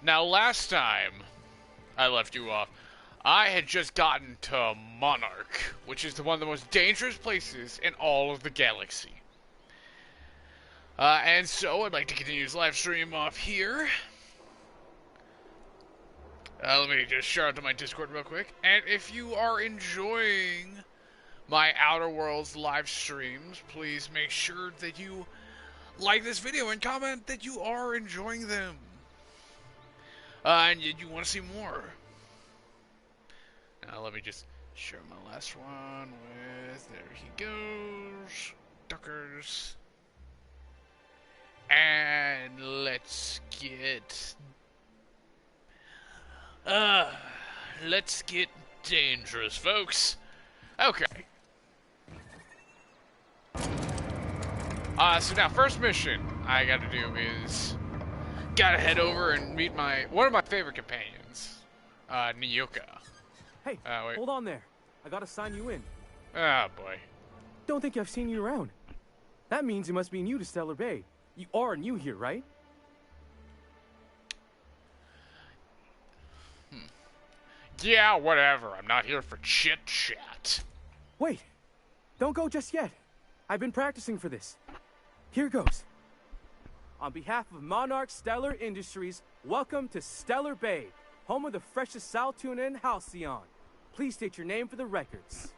Now, last time I left you off, I had just gotten to Monarch, which is one of the most dangerous places in all of the galaxy. And so, I'd like to continue this live stream off here. Let me just shout out to my Discord real quick. And if you are enjoying my Outer Worlds live streams, please make sure that you like this video and comment that you are enjoying them. And you want to see more. Now let me just share my last one with, there he goes, Duckers. And let's get dangerous, folks. Okay. So now, first mission I gotta do is gotta head over and meet one of my favorite companions, Nyoka. Hey, wait. Hold on there. I gotta sign you in. Ah, boy. Don't think I've seen you around. That means you must be new to Stellar Bay. You are new here, right? Yeah, whatever. I'm not here for chit-chat. Wait. Don't go just yet. I've been practicing for this. Here goes. On behalf of Monarch Stellar Industries, welcome to Stellar Bay, home of the freshest sal tuna and halcyon. Please state your name for the records.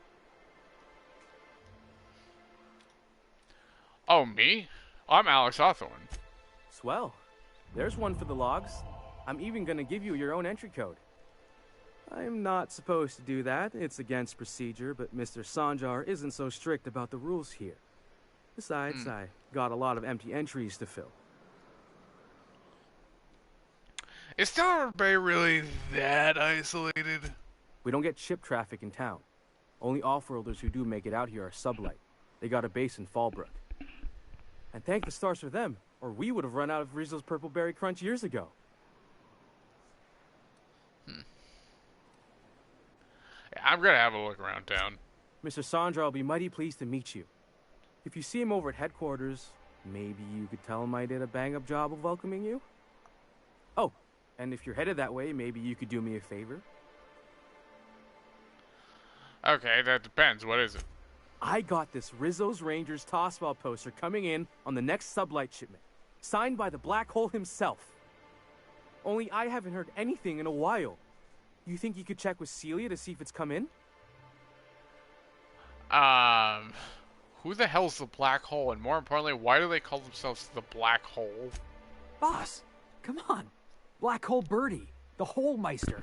Oh, me? I'm Alex Hawthorne. Swell. There's one for the logs. I'm even gonna give you your own entry code. I'm not supposed to do that. It's against procedure, but Mr. Sanjar isn't so strict about the rules here. Besides, I got a lot of empty entries to fill. Is Stellar Bay really that isolated? We don't get ship traffic in town. Only off-worlders who do make it out here are Sublight. They got a base in Fallbrook. And thank the stars for them, or we would have run out of Rizzo's Purple Berry Crunch years ago. Yeah, I'm gonna have a look around town. Mr. Sandra will be mighty pleased to meet you. If you see him over at headquarters, maybe you could tell him I did a bang-up job of welcoming you? Oh, and if you're headed that way, maybe you could do me a favor? Okay, that depends. What is it? I got this Rizzo's Rangers Tossball poster coming in on the next Sublight shipment, signed by the Black Hole himself. Only I haven't heard anything in a while. You think you could check with Celia to see if it's come in? Who the hell's the Black Hole? And more importantly, why do they call themselves the Black Hole? Boss, come on. Black Hole Birdie, the Hole Meister,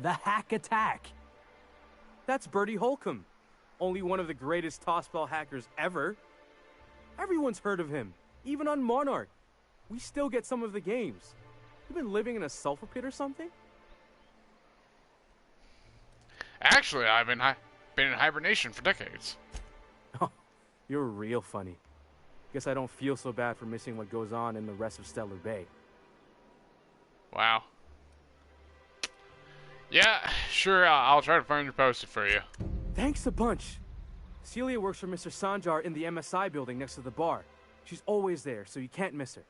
the Hack Attack. That's Bertie Holcomb, only one of the greatest tossball hackers ever. Everyone's heard of him, even on Monarch. We still get some of the games. You been living in a sulfur pit or something? Actually, I've been in hibernation for decades. Oh, you're real funny. Guess I don't feel so bad for missing what goes on in the rest of Stellar Bay. Wow. Yeah, sure, I'll try to find your poster for you. Thanks a bunch. Celia works for Mr. Sanjar in the MSI building next to the bar. She's always there, so you can't miss her.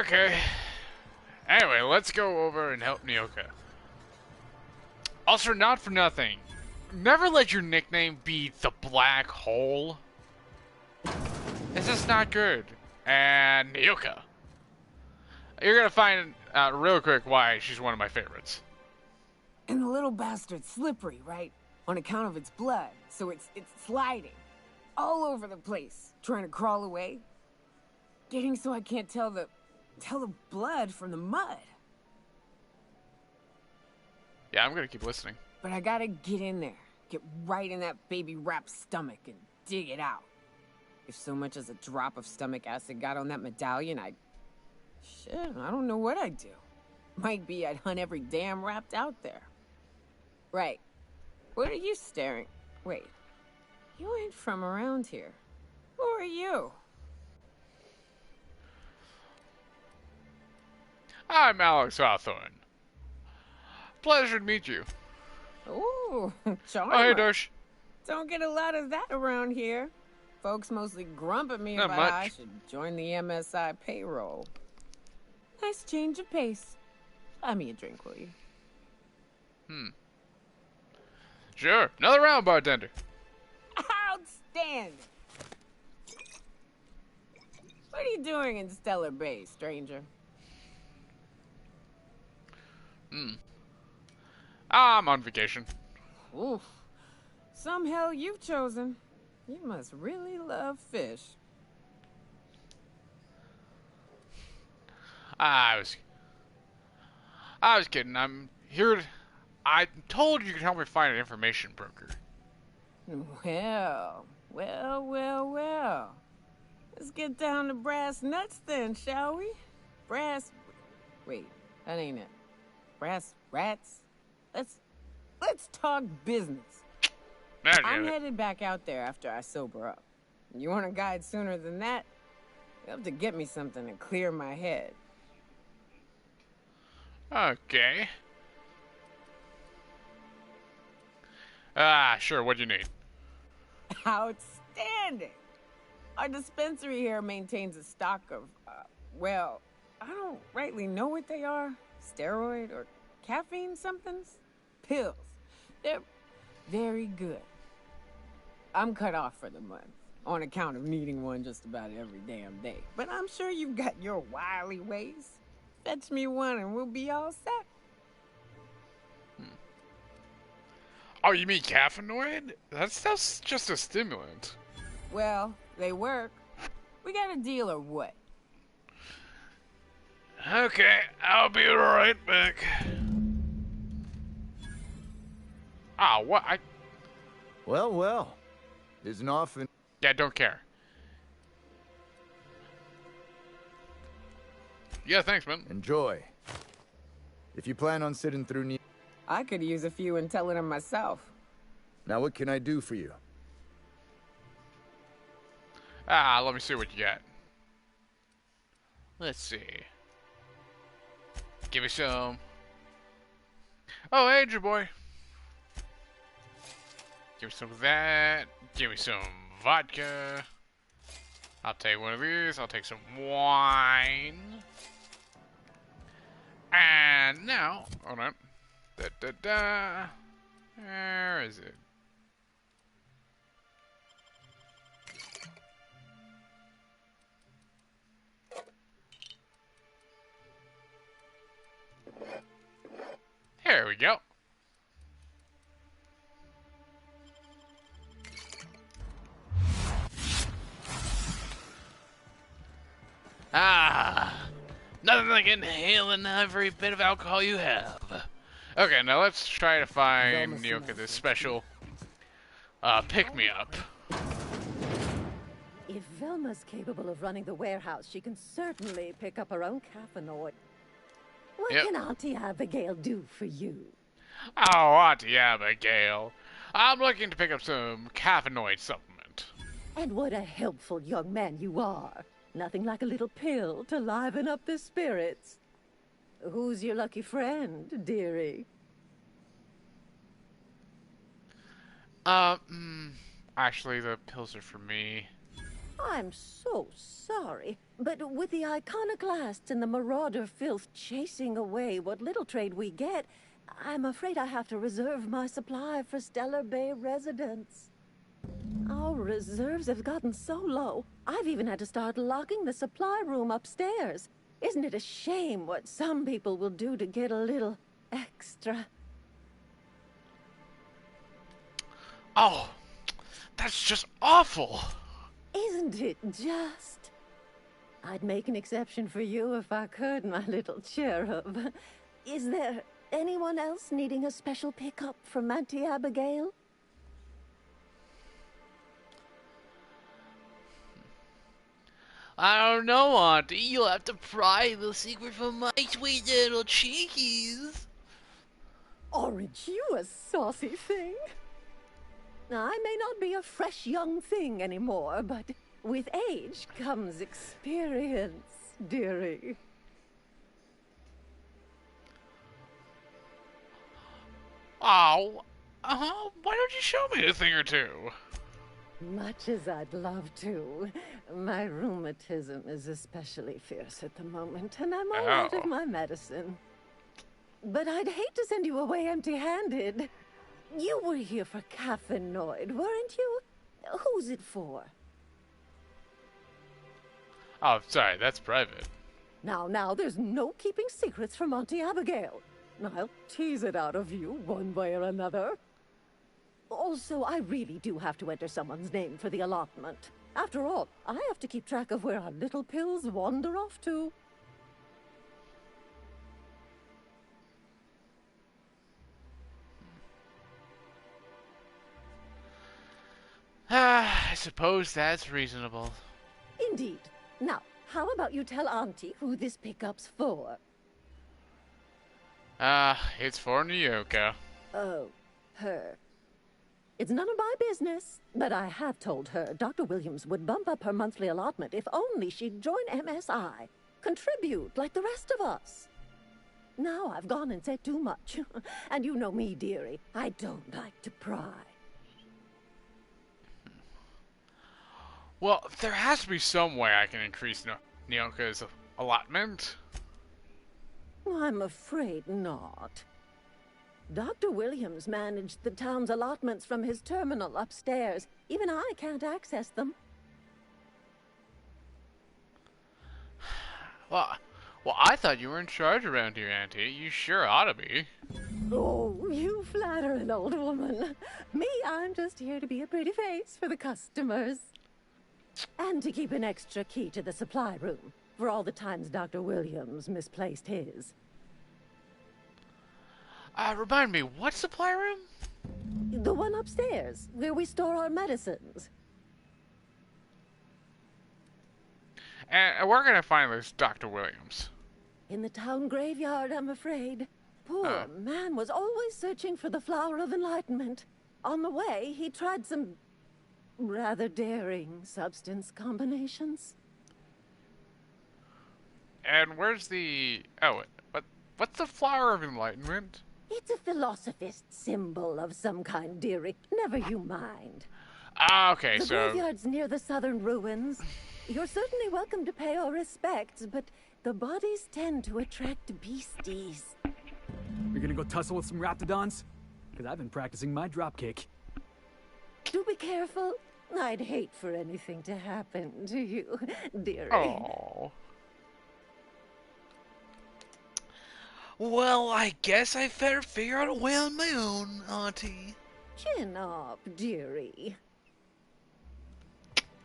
Okay. Anyway, let's go over and help Nyoka. Also, not for nothing, never let your nickname be the Black Hole. It's just not good. And Nyoka. You're gonna find out real quick why she's one of my favorites. And the little bastard's slippery, right? On account of its blood, so it's sliding all over the place, trying to crawl away. Getting so I can't tell the blood from the mud. Yeah, I'm gonna keep listening. But I gotta get in there, get right in that baby rap's stomach and dig it out. If so much as a drop of stomach acid got on that medallion, shit, I don't know what I'd do. Might be I'd hunt every damn rapt out there. Right. What are you staring? Wait. You ain't from around here. Who are you? I'm Alex Hawthorne. Pleasure to meet you. Ooh, charmer. Oh, hey, Dosh. Don't get a lot of that around here. Folks mostly grump at me Not about much. how I should join the MSI payroll. Nice change of pace. Buy me a drink, will you? Sure. Another round, bartender. Outstanding! What are you doing in Stellar Bay, stranger? I'm on vacation. Oof. Some hell you've chosen. You must really love fish. I was kidding. I'm here. I told you could help me find an information broker. Well. Let's get down to brass nuts then, shall we? Wait, that ain't it. Brass rats? Let's talk business. I'm headed back out there after I sober up. You want a guide sooner than that? You have to get me something to clear my head. Okay. Sure. What do you need? Outstanding! Our dispensary here maintains a stock of, well, I don't rightly know what they are. Steroid or caffeine somethings? Pills. They're very good. I'm cut off for the month, on account of needing one just about every damn day. But I'm sure you've got your wily ways. Fetch me one and we'll be all set. Oh, you mean caffeinoid? That's just a stimulant. Well, they work. We got a deal or what? Okay, I'll be right back. What? Well. Isn't often. Yeah, don't care. Yeah, thanks, man. Enjoy. If you plan on sitting through. I could use a few and telling them myself. Now, what can I do for you? Let me see what you got. Let's see. Give me some. Oh, Angel Boy. Give me some of that. Give me some vodka. I'll take one of these. I'll take some wine. And now, hold on. Where is it? There we go. Nothing like inhaling every bit of alcohol you have. Okay, now let's try to find Nyoka this special pick-me-up. If Velma's capable of running the warehouse, she can certainly pick up her own caffeinoid. What can Auntie Abigail do for you? Oh, Auntie Abigail. I'm looking to pick up some caffeinoid supplement. And what a helpful young man you are. Nothing like a little pill to liven up the spirits. Who's your lucky friend, dearie? Actually, the pills are for me. I'm so sorry, but with the iconoclasts and the marauder filth chasing away what little trade we get, I'm afraid I have to reserve my supply for Stellar Bay residents. Our reserves have gotten so low, I've even had to start locking the supply room upstairs. Isn't it a shame what some people will do to get a little extra? Oh, that's just awful. Isn't it just? I'd make an exception for you if I could, my little cherub. Is there anyone else needing a special pickup from Auntie Abigail? I don't know, Auntie. You'll have to pry the secret from my sweet little cheekies. Aren't you a saucy thing? I may not be a fresh young thing anymore, but with age comes experience, dearie. Oh, why don't you show me a thing or two? Much as I'd love to. My rheumatism is especially fierce at the moment, and I'm all out of my medicine. But I'd hate to send you away empty-handed. You were here for Caffeinoid, weren't you? Who's it for? Oh, sorry, that's private. Now, there's no keeping secrets from Auntie Abigail. I'll tease it out of you one way or another. Also, I really do have to enter someone's name for the allotment. After all, I have to keep track of where our little pills wander off to. I suppose that's reasonable. Indeed. Now, how about you tell Auntie who this pickup's for? It's for Nyoka. Oh, her. It's none of my business, but I have told her Dr. Williams would bump up her monthly allotment if only she'd join MSI. Contribute like the rest of us. Now I've gone and said too much. And you know me, dearie. I don't like to pry. Well, there has to be some way I can increase Nyoka's allotment. I'm afraid not. Dr. Williams managed the town's allotments from his terminal upstairs. Even I can't access them. Well, I thought you were in charge around here, Auntie. You sure ought to be. Oh, you flatter an old woman. Me, I'm just here to be a pretty face for the customers. And to keep an extra key to the supply room, for all the times Dr. Williams misplaced his. Remind me, what supply room? The one upstairs, where we store our medicines. And where can I find this Dr. Williams? In the town graveyard, I'm afraid. Poor man was always searching for the flower of enlightenment. On the way, he tried some rather daring substance combinations. And where's the... Oh, what's the flower of enlightenment? It's a philosophist symbol of some kind, dearie. Never you mind. Okay, the so... The graveyard's near the southern ruins. You're certainly welcome to pay our respects, but the bodies tend to attract beasties. You're gonna go tussle with some raptidons? Because I've been practicing my dropkick. Do be careful. I'd hate for anything to happen to you, dearie. Oh. Well, I guess I better figure out a way on my own, Auntie. Chin up, dearie.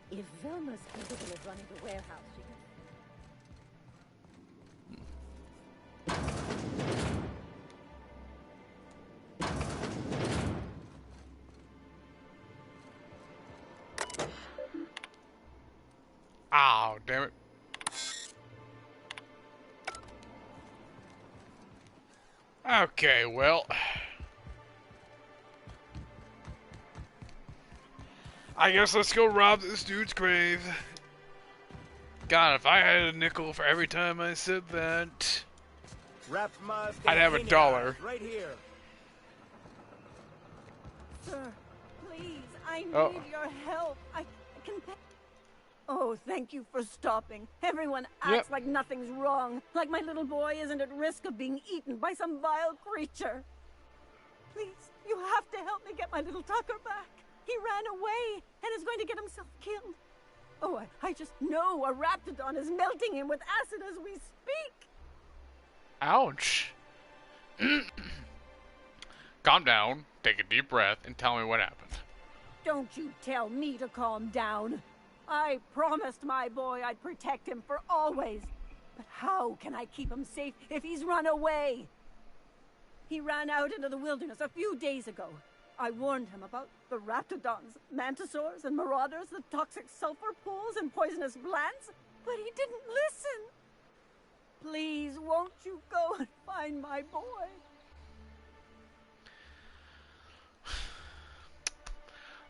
If Velma's capable of running the warehouse, she can... Oh, damn it. Okay, well... I guess let's go rob this dude's grave. God, if I had a nickel for every time I said that, I'd have $1. Right here. Sir, please, I need Oh. your help. I can pay. Oh, thank you for stopping. Everyone acts like nothing's wrong, like my little boy isn't at risk of being eaten by some vile creature. Please, you have to help me get my little Tucker back. He ran away and is going to get himself killed. Oh, I just know a raptidon is melting him with acid as we speak. Ouch. Calm down, take a deep breath, and tell me what happened. Don't you tell me to calm down. I promised my boy I'd protect him for always. But how can I keep him safe if he's run away? He ran out into the wilderness a few days ago. I warned him about the raptidons, mantisaurs, and marauders, the toxic sulfur pools, and poisonous glands, but he didn't listen. Please, won't you go and find my boy?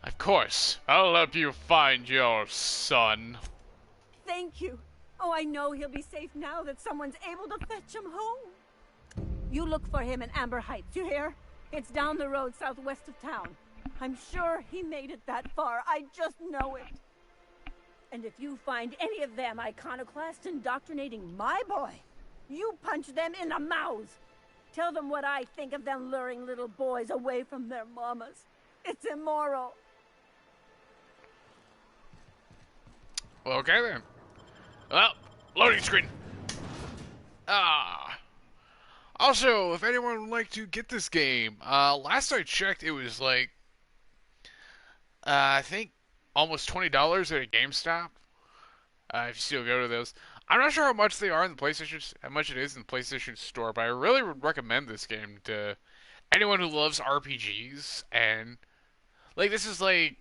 Of course, I'll help you find your son. Thank you. Oh, I know he'll be safe now that someone's able to fetch him home. You look for him in Amber Heights, you hear? It's down the road southwest of town. I'm sure he made it that far. I just know it. And if you find any of them iconoclasts indoctrinating my boy, you punch them in the mouths. Tell them what I think of them luring little boys away from their mamas. It's immoral. Okay then. Well, loading screen. Also, if anyone would like to get this game, last I checked, it was like, I think almost $20 at a GameStop. If you still go to those, I'm not sure how much they are in the PlayStation, how much it is in the PlayStation Store, but I really would recommend this game to anyone who loves RPGs, and like this is like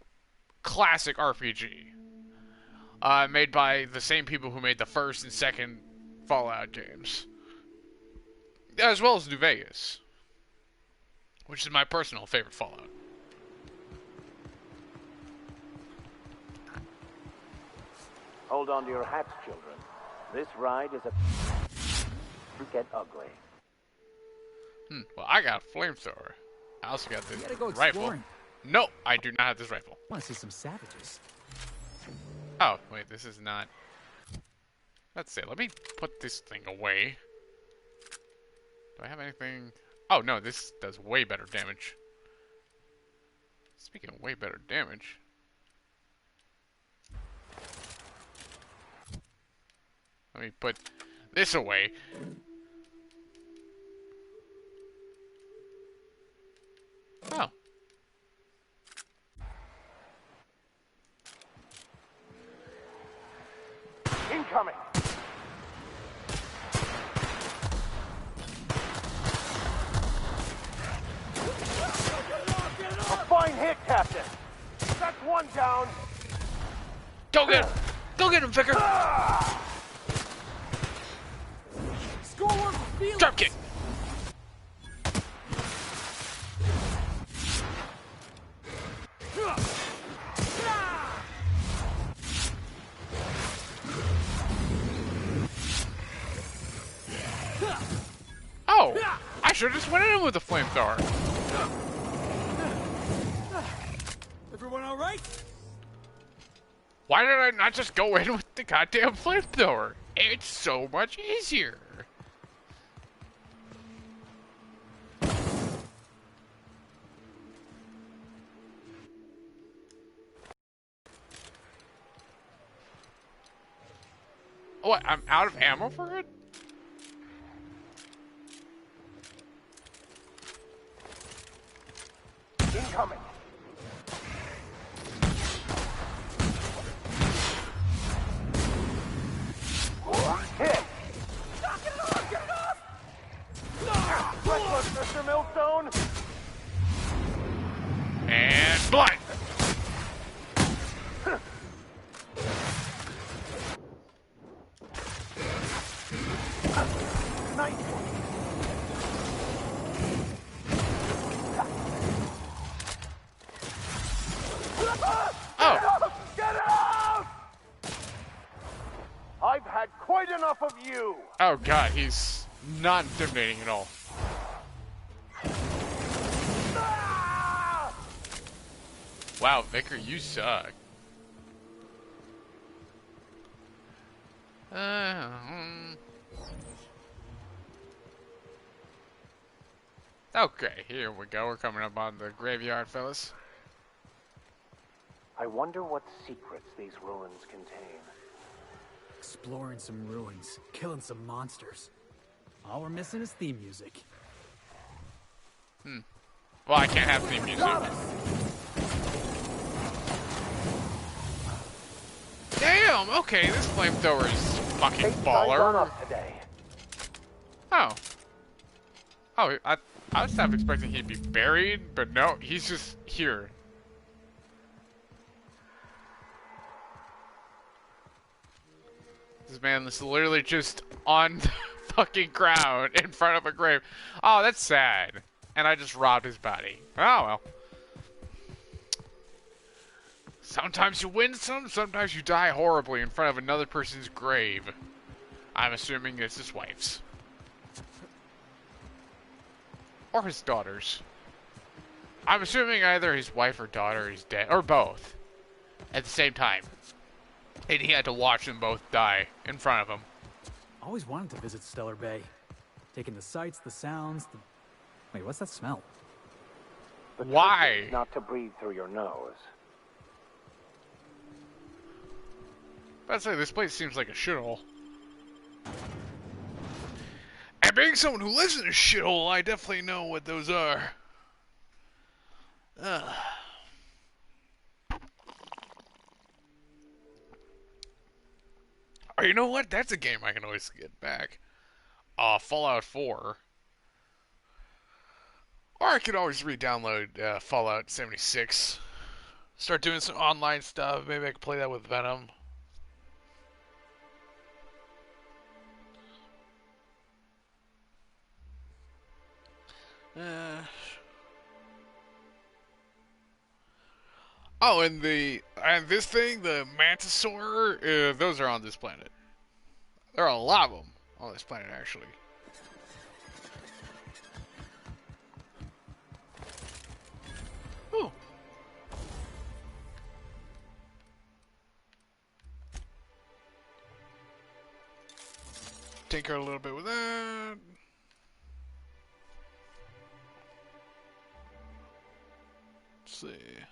classic RPG, made by the same people who made the first and second Fallout games, as well as New Vegas, which is my personal favorite Fallout. Hold on to your hats, children. This ride is a get ugly. Well, I got a flamethrower. I also got this You gotta go rifle. exploring. No, I do not have this rifle. I want to see some savages. Oh, wait, this is not... Let's see, let me put this thing away. Do I have anything... Oh, no, this does way better damage. Speaking of way better damage... Let me put this away. Oh. Incoming! A fine hit, Captain! That's one down! Go get him! Go get him, Vicar! Drop kick! Oh! I should have just went in with the flamethrower. Everyone all right? Why did I not just go in with the goddamn flamethrower? It's so much easier. What, I'm out of ammo for it? Incoming! Hit! Knock it off! Get it off! Reckless, Mr. Millstone! And blind! Nice! Oh! Get out! I've had quite enough of you! Oh god, he's not intimidating at all. Ah! Wow, Vicar, you suck. Okay, here we go. We're coming up on the graveyard, fellas. I wonder what secrets these ruins contain. Exploring some ruins, killing some monsters. All we're missing is theme music. Well, I can't have theme music. Damn, okay, this flamethrower is fucking Eight signs on baller. up today. Oh. Oh, I was half expecting he'd be buried, but no, he's just here. This man is literally just on the fucking ground in front of a grave. Oh, that's sad. And I just robbed his body. Oh, well. Sometimes you win some, sometimes you die horribly in front of another person's grave. I'm assuming it's his wife's. Or his daughter's. I'm assuming either his wife or daughter is dead, or both, at the same time. And he had to watch them both die in front of him. Always wanted to visit Stellar Bay. Taking the sights, the sounds, the... Wait, what's that smell? The Why? trick is not to breathe through your nose. I'd say this place seems like a shithole. And being someone who lives in a shithole, I definitely know what those are. Oh, you know what? That's a game I can always get back. Fallout 4. Or I could always re-download Fallout 76. Start doing some online stuff. Maybe I could play that with Venom. Oh, and this thing, the Mantisaur, those are on this planet. There are a lot of them on this planet, actually. Ooh. Tinker a little bit with that. Let's see.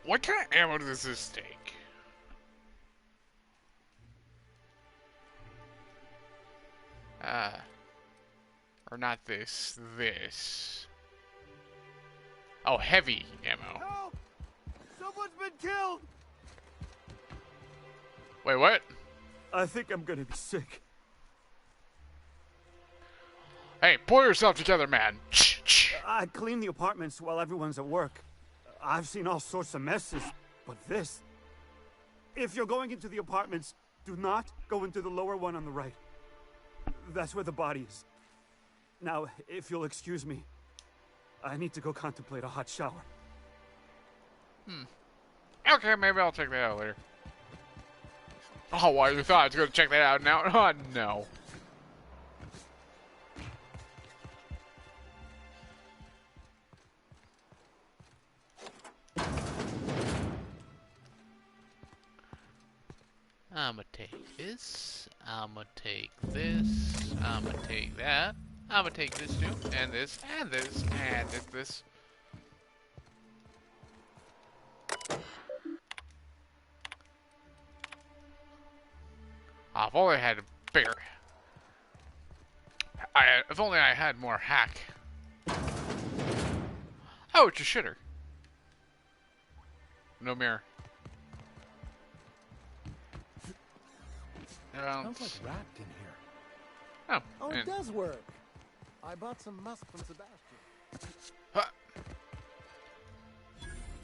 What kind of ammo does this take? Or not this. This. Oh, heavy ammo. Help! Someone's been killed! Wait, what? I think I'm gonna be sick. Hey, pull yourself together, man. I clean the apartments while everyone's at work. I've seen all sorts of messes, but this... If you're going into the apartments, do not go into the lower one on the right. That's where the body is. Now, if you'll excuse me, I need to go contemplate a hot shower. Okay, maybe I'll check that out later. Oh, well, you thought I was going to check that out now? Oh, no. I'ma take this, I'ma take this, I'ma take that, I'ma take this too, and this, and this, and this. If only I had a bigger... if only I had more hack. Oh, it's a shitter. No mirror. Smells like wrapped in here. Oh, Oh, it does work. I bought some musk from Sebastian.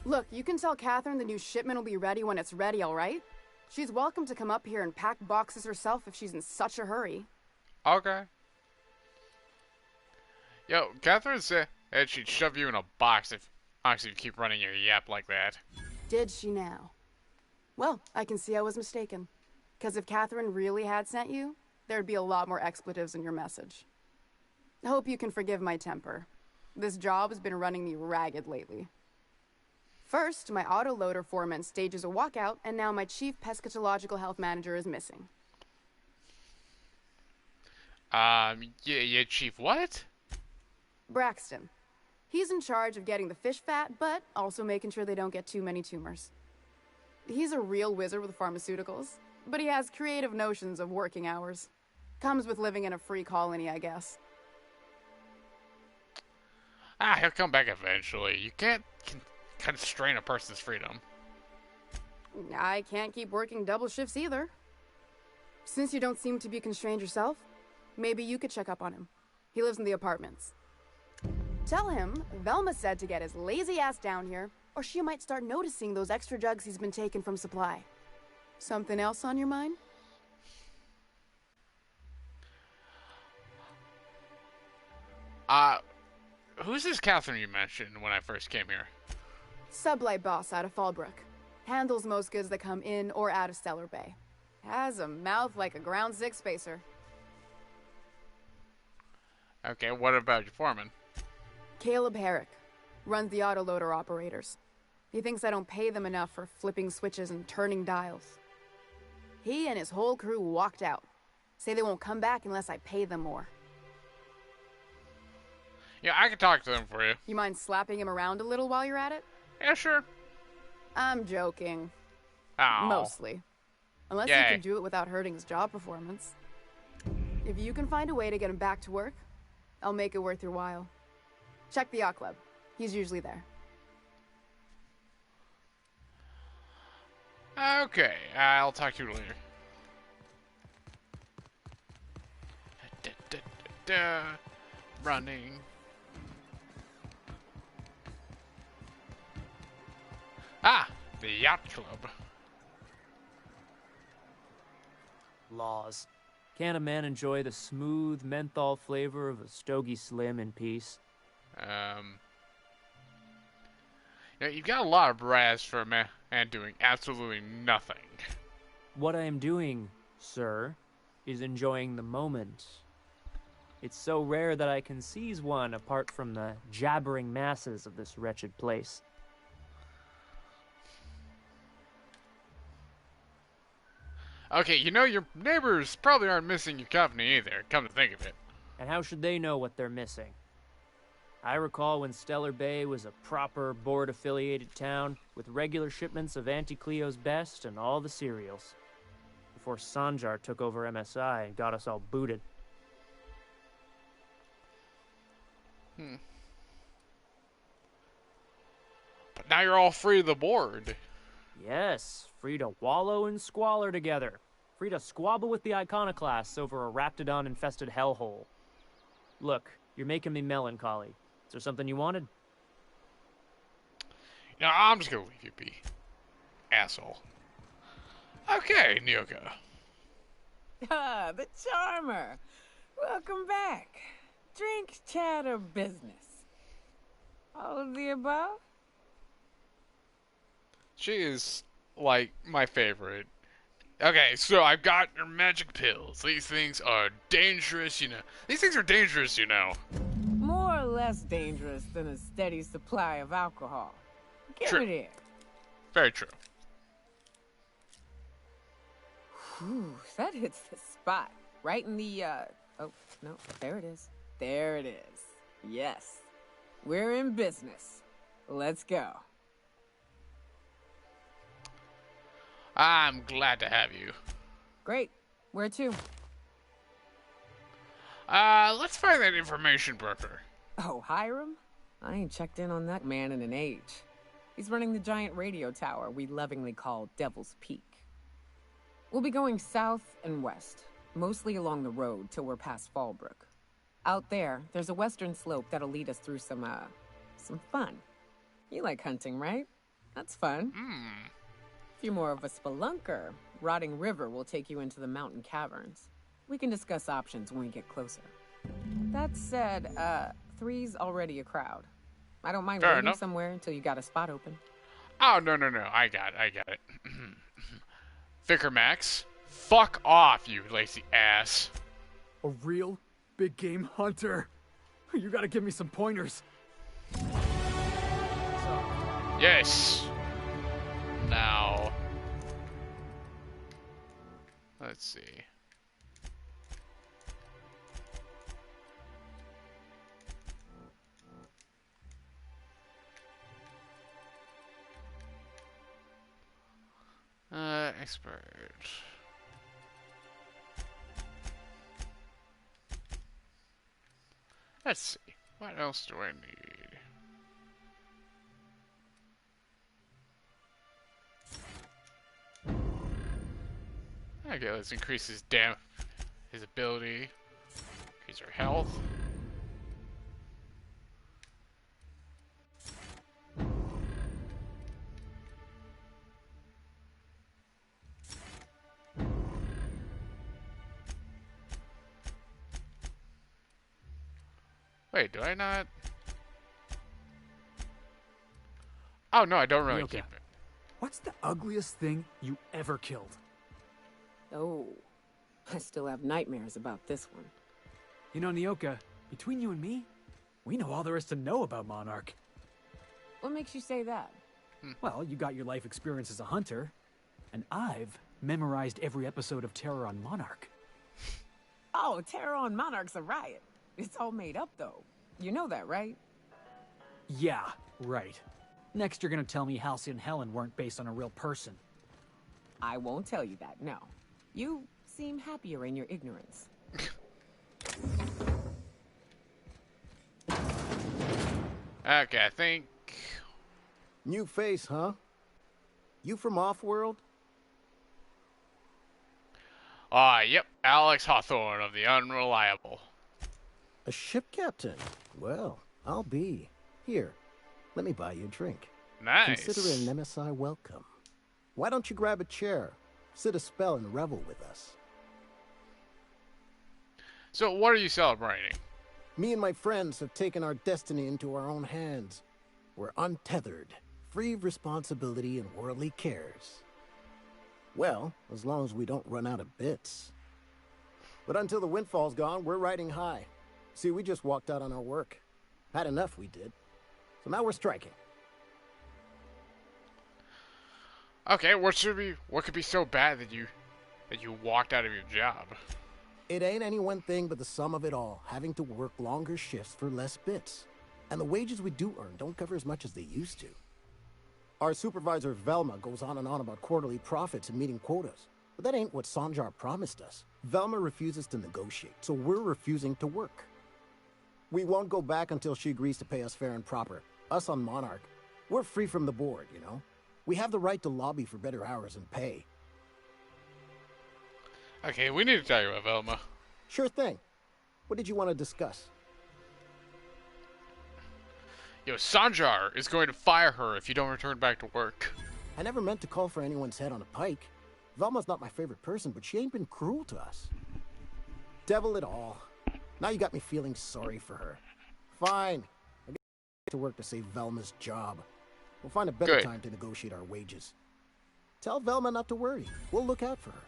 Look, you can tell Catherine the new shipment will be ready when it's ready, all right? She's welcome to come up here and pack boxes herself if she's in such a hurry. Okay. Yo, Catherine said she'd shove you in a box if you keep running your yap like that. Did she now? Well, I can see I was mistaken. Because if Catherine really had sent you, there'd be a lot more expletives in your message. I hope you can forgive my temper. This job has been running me ragged lately. First, my autoloader foreman stages a walkout, and now my chief pescatological health manager is missing. Yeah, Chief what? Braxton. He's in charge of getting the fish fat, but also making sure they don't get too many tumors. He's a real wizard with pharmaceuticals, but he has creative notions of working hours. Comes with living in a free colony, I guess. He'll come back eventually. You can't constrain a person's freedom. I can't keep working double shifts either. Since you don't seem to be constrained yourself, maybe you could check up on him. He lives in the apartments. Tell him Velma said to get his lazy ass down here, or she might start noticing those extra drugs he's been taking from supply. Something else on your mind? Who's this Catherine you mentioned when I first came here? Sublight boss out of Fallbrook. Handles most goods that come in or out of Stellar Bay. Has a mouth like a ground six spacer. Okay, what about your foreman? Caleb Herrick runs the autoloader operators. He thinks I don't pay them enough for flipping switches and turning dials. He and his whole crew walked out. Say they won't come back unless I pay them more. Yeah, I can talk to them for you. You mind slapping him around a little while you're at it? Yeah, sure. I'm joking. Oh. Mostly. Unless Yay. you can do it without hurting his job performance. If you can find a way to get him back to work, I'll make it worth your while. Check the yacht club. He's usually there. Okay, I'll talk to you later. Running. Ah, the yacht club. Laws. Can a man enjoy the smooth menthol flavor of a Stogie Slim in peace? You know, you've got a lot of brass for a man doing absolutely nothing. What I am doing, sir, is enjoying the moment. It's so rare that I can seize one apart from the jabbering masses of this wretched place. Okay, you know, your neighbors probably aren't missing your company either, come to think of it. And how should they know what they're missing? I recall when Stellar Bay was a proper board-affiliated town with regular shipments of Auntie Cleo's best and all the cereals. Before Sanjar took over MSI and got us all booted. But now you're all free of the board. Yes, free to wallow in squalor together. Free to squabble with the iconoclasts over a raptidon-infested hellhole. Look, you're making me melancholy. Is there something you wanted? No, I'm just gonna leave you be. Asshole. Okay, Nyoka. Ah, the charmer. Welcome back. Drink, chat, or business? All of the above? She is, like, my favorite. Okay, so I've got your magic pills. These things are dangerous, you know. These things are dangerous, you know. More or less dangerous than a steady supply of alcohol. Give True. it here. Very true. Whew, that hits the spot. Right in the, oh, no, there it is. There it is. Yes. We're in business. Let's go. I'm glad to have you. Great. Where to? Let's find that information broker. Oh, Hiram? I ain't checked in on that man in an age. He's running the giant radio tower we lovingly call Devil's Peak. We'll be going south and west, mostly along the road till we're past Fallbrook. Out there, there's a western slope that'll lead us through some fun. You like hunting, right? That's fun. If you're more of a spelunker, Rotting River will take you into the mountain caverns. We can discuss options when we get closer. That said, 3's already a crowd. I don't mind Fair waiting enough. somewhere until you got a spot open. Oh, no. I got it. Vicar Max, fuck off, you lazy ass. A real big game hunter. You gotta give me some pointers. Yes. Now, let's see. Expert. Let's see. What else do I need? Okay, let's increase his his ability, increase our health. Wait, do I not? Oh no, I don't really Okay. keep it. What's the ugliest thing you ever killed? Oh, I still have nightmares about this one. You know, Nyoka, between you and me, we know all there is to know about Monarch. What makes you say that? Well, you got your life experience as a hunter, and I've memorized every episode of Terror on Monarch. Oh, Terror on Monarch's a riot. It's all made up, though. You know that, right? Yeah, right. Next, you're gonna tell me Halcyon and Helen weren't based on a real person. I won't tell you that, no. You seem happier in your ignorance. Okay, I think... New face, huh? You from Offworld? Yep, Alex Hawthorne of the Unreliable. A ship captain? Well, I'll be. Here, let me buy you a drink. Nice. Consider it an MSI welcome. Why don't you grab a chair, sit a spell, and revel with us? So, what are you celebrating? Me and my friends have taken our destiny into our own hands. We're untethered, free of responsibility and worldly cares. Well, as long as we don't run out of bits. But until the windfall's gone, we're riding high. See, we just walked out on our work. Had enough, we did. So now we're striking. Okay, what could be so bad that you walked out of your job? It ain't any one thing but the sum of it all, having to work longer shifts for less bits. And the wages we do earn don't cover as much as they used to. Our supervisor, Velma, goes on and on about quarterly profits and meeting quotas. But that ain't what Sanjar promised us. Velma refuses to negotiate, so we're refusing to work. We won't go back until she agrees to pay us fair and proper. Us on Monarch. We're free from the board, you know? We have the right to lobby for better hours and pay. Okay, we need to talk about Velma. Sure thing. What did you want to discuss? Yo, Sanjar is going to fire her if you don't return back to work. I never meant to call for anyone's head on a pike. Velma's not my favorite person, but she ain't been cruel to us. Devil it all. Now you got me feeling sorry for her. Fine. I get to work to save Velma's job. We'll find a better time to negotiate our wages. Tell Velma not to worry. We'll look out for her.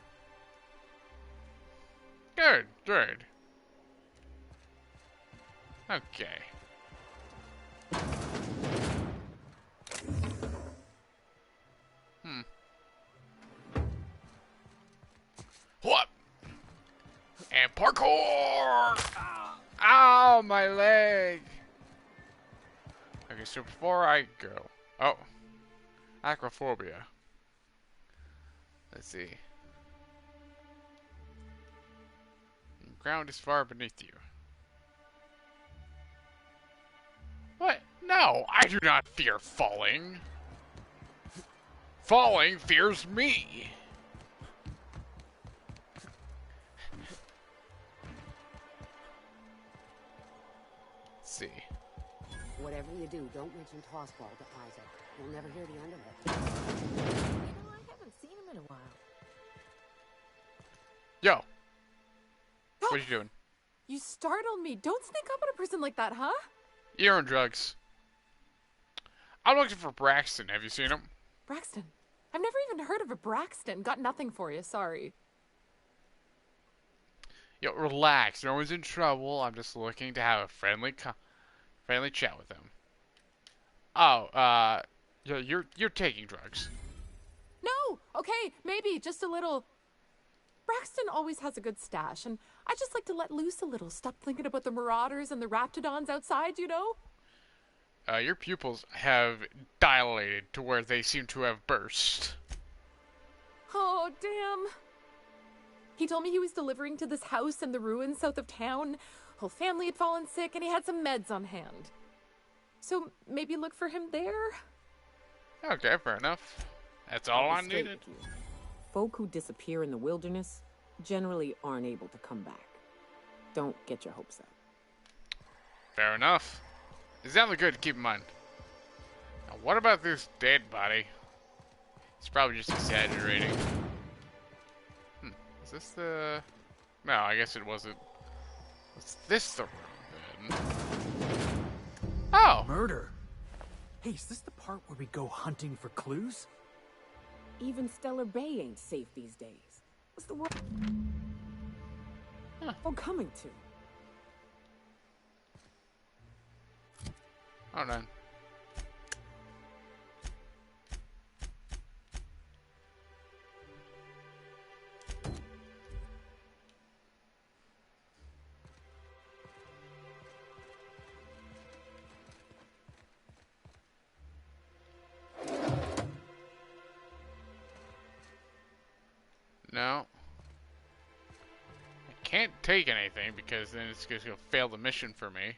Good, good. Okay. What? And parkour! Ow, my leg! Okay, so before I go... Oh. Acrophobia. Let's see. The ground is far beneath you. What? No, I do not fear falling. Falling fears me. Let's see. Whatever you do, don't mention Tossball to Isaac. You'll never hear the end of it. You know, I haven't seen him in a while. Yo. What are you doing? You startled me. Don't sneak up on a person like that, huh? You're on drugs. I'm looking for Braxton. Have you seen him? Braxton? I've never even heard of a Braxton. Got nothing for you, sorry. Yo, relax. No one's in trouble. I'm just looking to have a friendly chat with him. Oh, you're taking drugs. No! Okay, maybe. Just a little. Braxton always has a good stash, and I just like to let loose a little. Stop thinking about the marauders and the raptidons outside, you know? Your pupils have dilated to where they seem to have burst. Oh, damn. He told me he was delivering to this house in the ruins south of town. Whole family had fallen sick, and he had some meds on hand. So maybe look for him there? Okay, fair enough. That's all I needed. Folk who disappear in the wilderness generally aren't able to come back. Don't get your hopes up. Fair enough. It's definitely good to keep in mind. Now, what about this dead body? He's probably just exaggerating. Is this the... No, I guess it wasn't. Was this the room, then? Oh! Murder! Hey, is this the part where we go hunting for clues? Even Stellar Bay ain't safe these days. What's the world coming to? Hold on. No. I can't take anything because then it's going to fail the mission for me.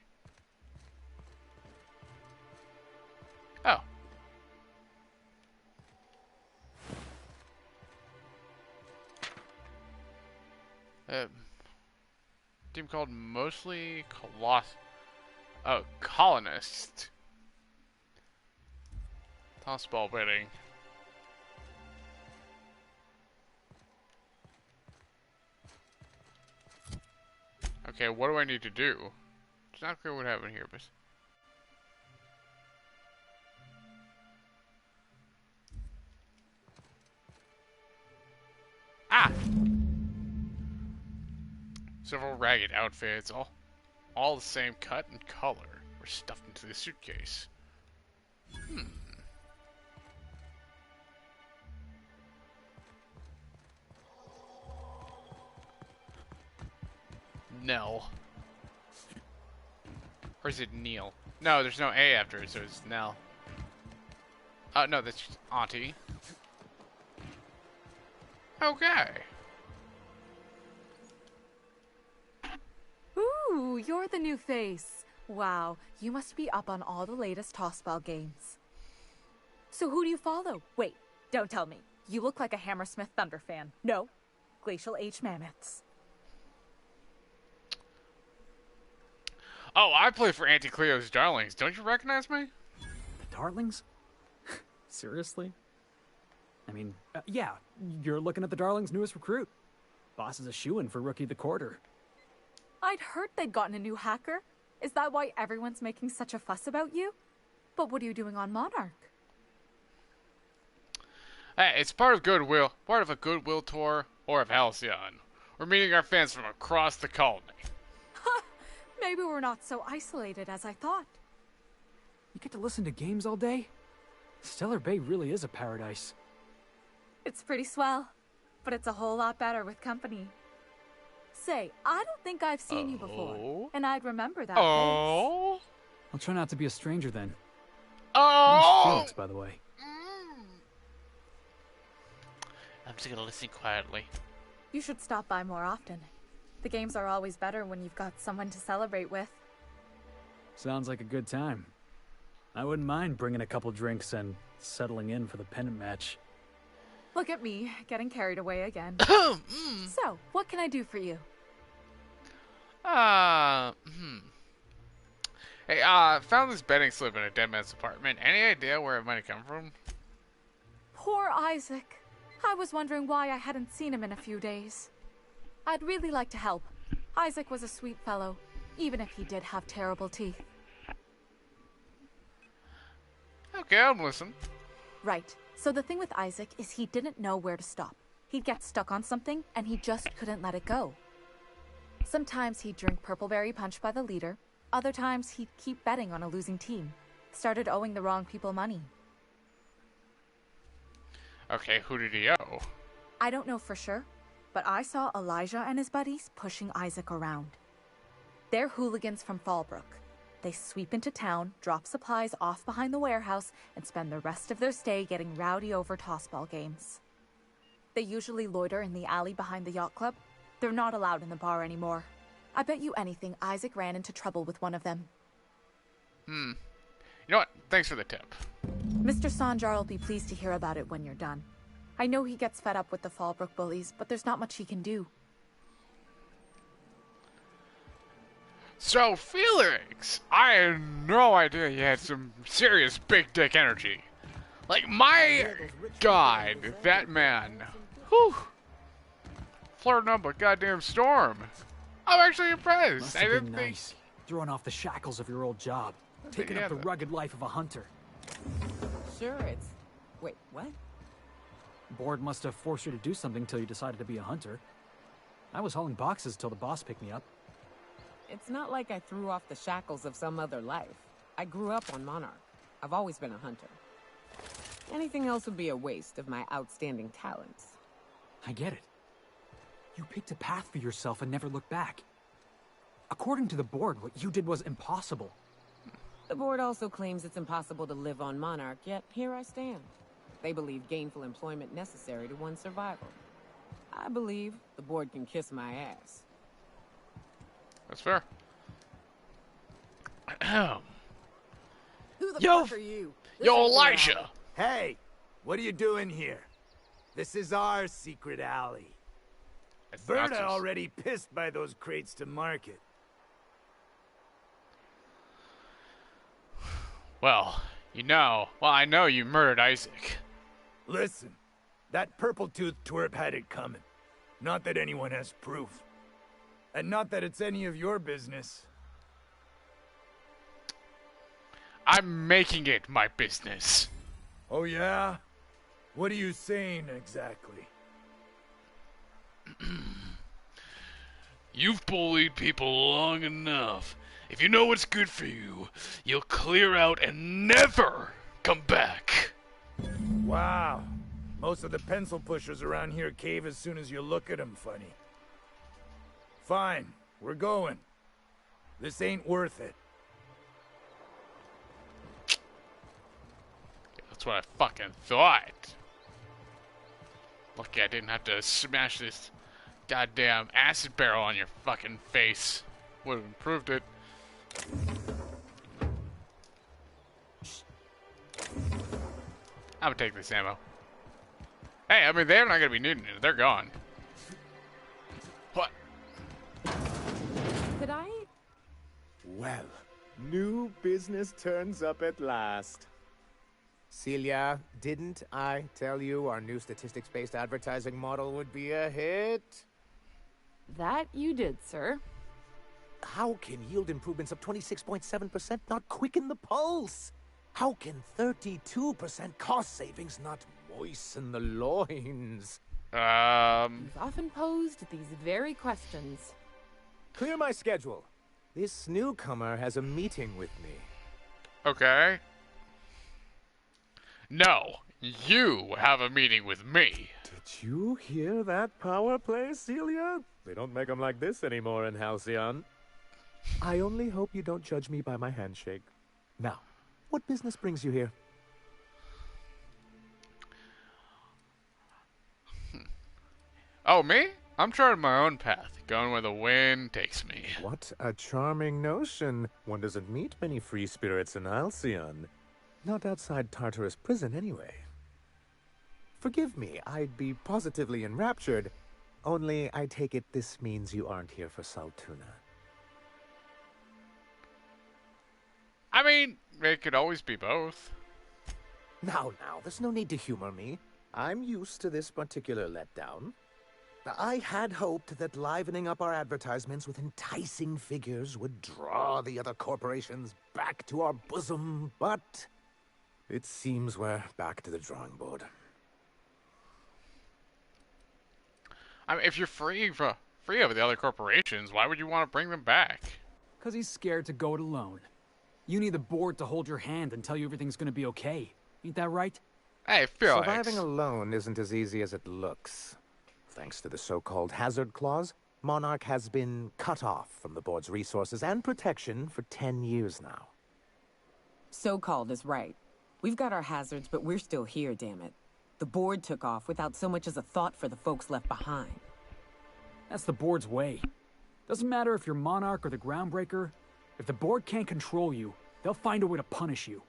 Oh. Team called mostly colonist. Toss ball bidding. Okay, what do I need to do? It's not clear what happened here, but... Ah! Several ragged outfits, all the same cut and color, were stuffed into the suitcase. Nell. Or is it Neil? No, there's no A after it, so it's Nell. Oh, no, that's just Auntie. Okay. Ooh, you're the new face. Wow, you must be up on all the latest tossball games. So who do you follow? Wait, don't tell me. You look like a Hammersmith Thunder fan. No, Glacial H Mammoths. Oh, I play for Auntie Cleo's Darlings. Don't you recognize me? The Darlings? Seriously? I mean, yeah, you're looking at the Darlings' newest recruit. Boss is a shoo-in for Rookie of the Quarter. I'd heard they'd gotten a new hacker. Is that why everyone's making such a fuss about you? But what are you doing on Monarch? Hey, it's part of a Goodwill tour, or of Halcyon. We're meeting our fans from across the colony. Maybe we're not so isolated as I thought. You get to listen to games all day? Stellar Bay really is a paradise. It's pretty swell, but it's a whole lot better with company. Say, I don't think I've seen you before, and I'd remember that face. I'll try not to be a stranger then. Oh! Nice jokes, by the way. I'm just gonna listen quietly. You should stop by more often. The games are always better when you've got someone to celebrate with. Sounds like a good time. I wouldn't mind bringing a couple drinks and settling in for the pennant match. Look at me, getting carried away again. So, what can I do for you? Hey, found this betting slip in a dead man's apartment. Any idea where it might have come from? Poor Isaac. I was wondering why I hadn't seen him in a few days. I'd really like to help. Isaac was a sweet fellow, even if he did have terrible teeth. Okay, I'll listen. Right. So the thing with Isaac is he didn't know where to stop. He'd get stuck on something, and he just couldn't let it go. Sometimes he'd drink Purpleberry Punch by the liter. Other times he'd keep betting on a losing team. Started owing the wrong people money. Okay, who did he owe? I don't know for sure, but I saw Elijah and his buddies pushing Isaac around. They're hooligans from Fallbrook. They sweep into town, drop supplies off behind the warehouse, and spend the rest of their stay getting rowdy over tossball games. They usually loiter in the alley behind the yacht club. They're not allowed in the bar anymore. I bet you anything Isaac ran into trouble with one of them. You know what? Thanks for the tip. Mr. Sanjar will be pleased to hear about it when you're done. I know he gets fed up with the Fallbrook bullies, but there's not much he can do. So, Felix, I had no idea you had some serious big dick energy. Like, my God, that man, whew, flirting up a goddamn storm. I'm actually impressed. Must I have didn't been think... nice. Throwing off the shackles of your old job. Taking up the rugged life of a hunter. Sure, it's... Wait, what? Board must have forced you to do something till you decided to be a hunter. I was hauling boxes till the boss picked me up. It's not like I threw off the shackles of some other life. I grew up on Monarch. I've always been a hunter. Anything else would be a waste of my outstanding talents. I get it. You picked a path for yourself and never looked back. According to the board, what you did was impossible. The board also claims it's impossible to live on Monarch, yet here I stand. They believe gainful employment necessary to one's survival. I believe the board can kiss my ass. That's fair. Who the Yo, fuck are you? yo, Elijah! Hey, what are you doing here? This is our secret alley. Berta already pissed by those crates to market. Well, I know you murdered Isaac. Listen, that purple-toothed twerp had it coming. Not that anyone has proof. And not that it's any of your business. I'm making it my business. Oh yeah? What are you saying exactly? You've bullied people long enough. If you know what's good for you, you'll clear out and never come back. Wow. Most of the pencil pushers around here cave as soon as you look at them funny. Fine, we're going. This ain't worth it. That's what I fucking thought. Lucky I didn't have to smash this goddamn acid barrel on your fucking face. Would have improved it. I'm gonna take this ammo. Hey, I mean, they're not gonna be needing it. They're gone. What? Could I? Well, new business turns up at last. Celia, didn't I tell you our new statistics-based advertising model would be a hit? That you did, sir. How can yield improvements of 26.7% not quicken the pulse? How can 32% cost savings not moisten the loins? You've often posed these very questions. Clear my schedule. This newcomer has a meeting with me. Okay. No, you have a meeting with me. Did you hear that power play, Celia? They don't make them like this anymore in Halcyon. I only hope you don't judge me by my handshake. Now, what business brings you here? Oh, me? I'm charting my own path, going where the wind takes me. What a charming notion. One doesn't meet many free spirits in Halcyon. Not outside Tartarus prison, anyway. Forgive me, I'd be positively enraptured. Only, I take it this means you aren't here for Saltuna. I mean, it could always be both. Now, there's no need to humor me. I'm used to this particular letdown. I had hoped that livening up our advertisements with enticing figures would draw the other corporations back to our bosom, but it seems we're back to the drawing board. I mean, if you're free of the other corporations, why would you want to bring them back? Because he's scared to go it alone. You need the board to hold your hand and tell you everything's gonna be okay. Ain't that right? Hey, Felix. Surviving alone isn't as easy as it looks. Thanks to the so-called hazard clause, Monarch has been cut off from the board's resources and protection for 10 years now. So-called is right. We've got our hazards, but we're still here, damn it. The board took off without so much as a thought for the folks left behind. That's the board's way. Doesn't matter if you're Monarch or the Groundbreaker. If the board can't control you, they'll find a way to punish you.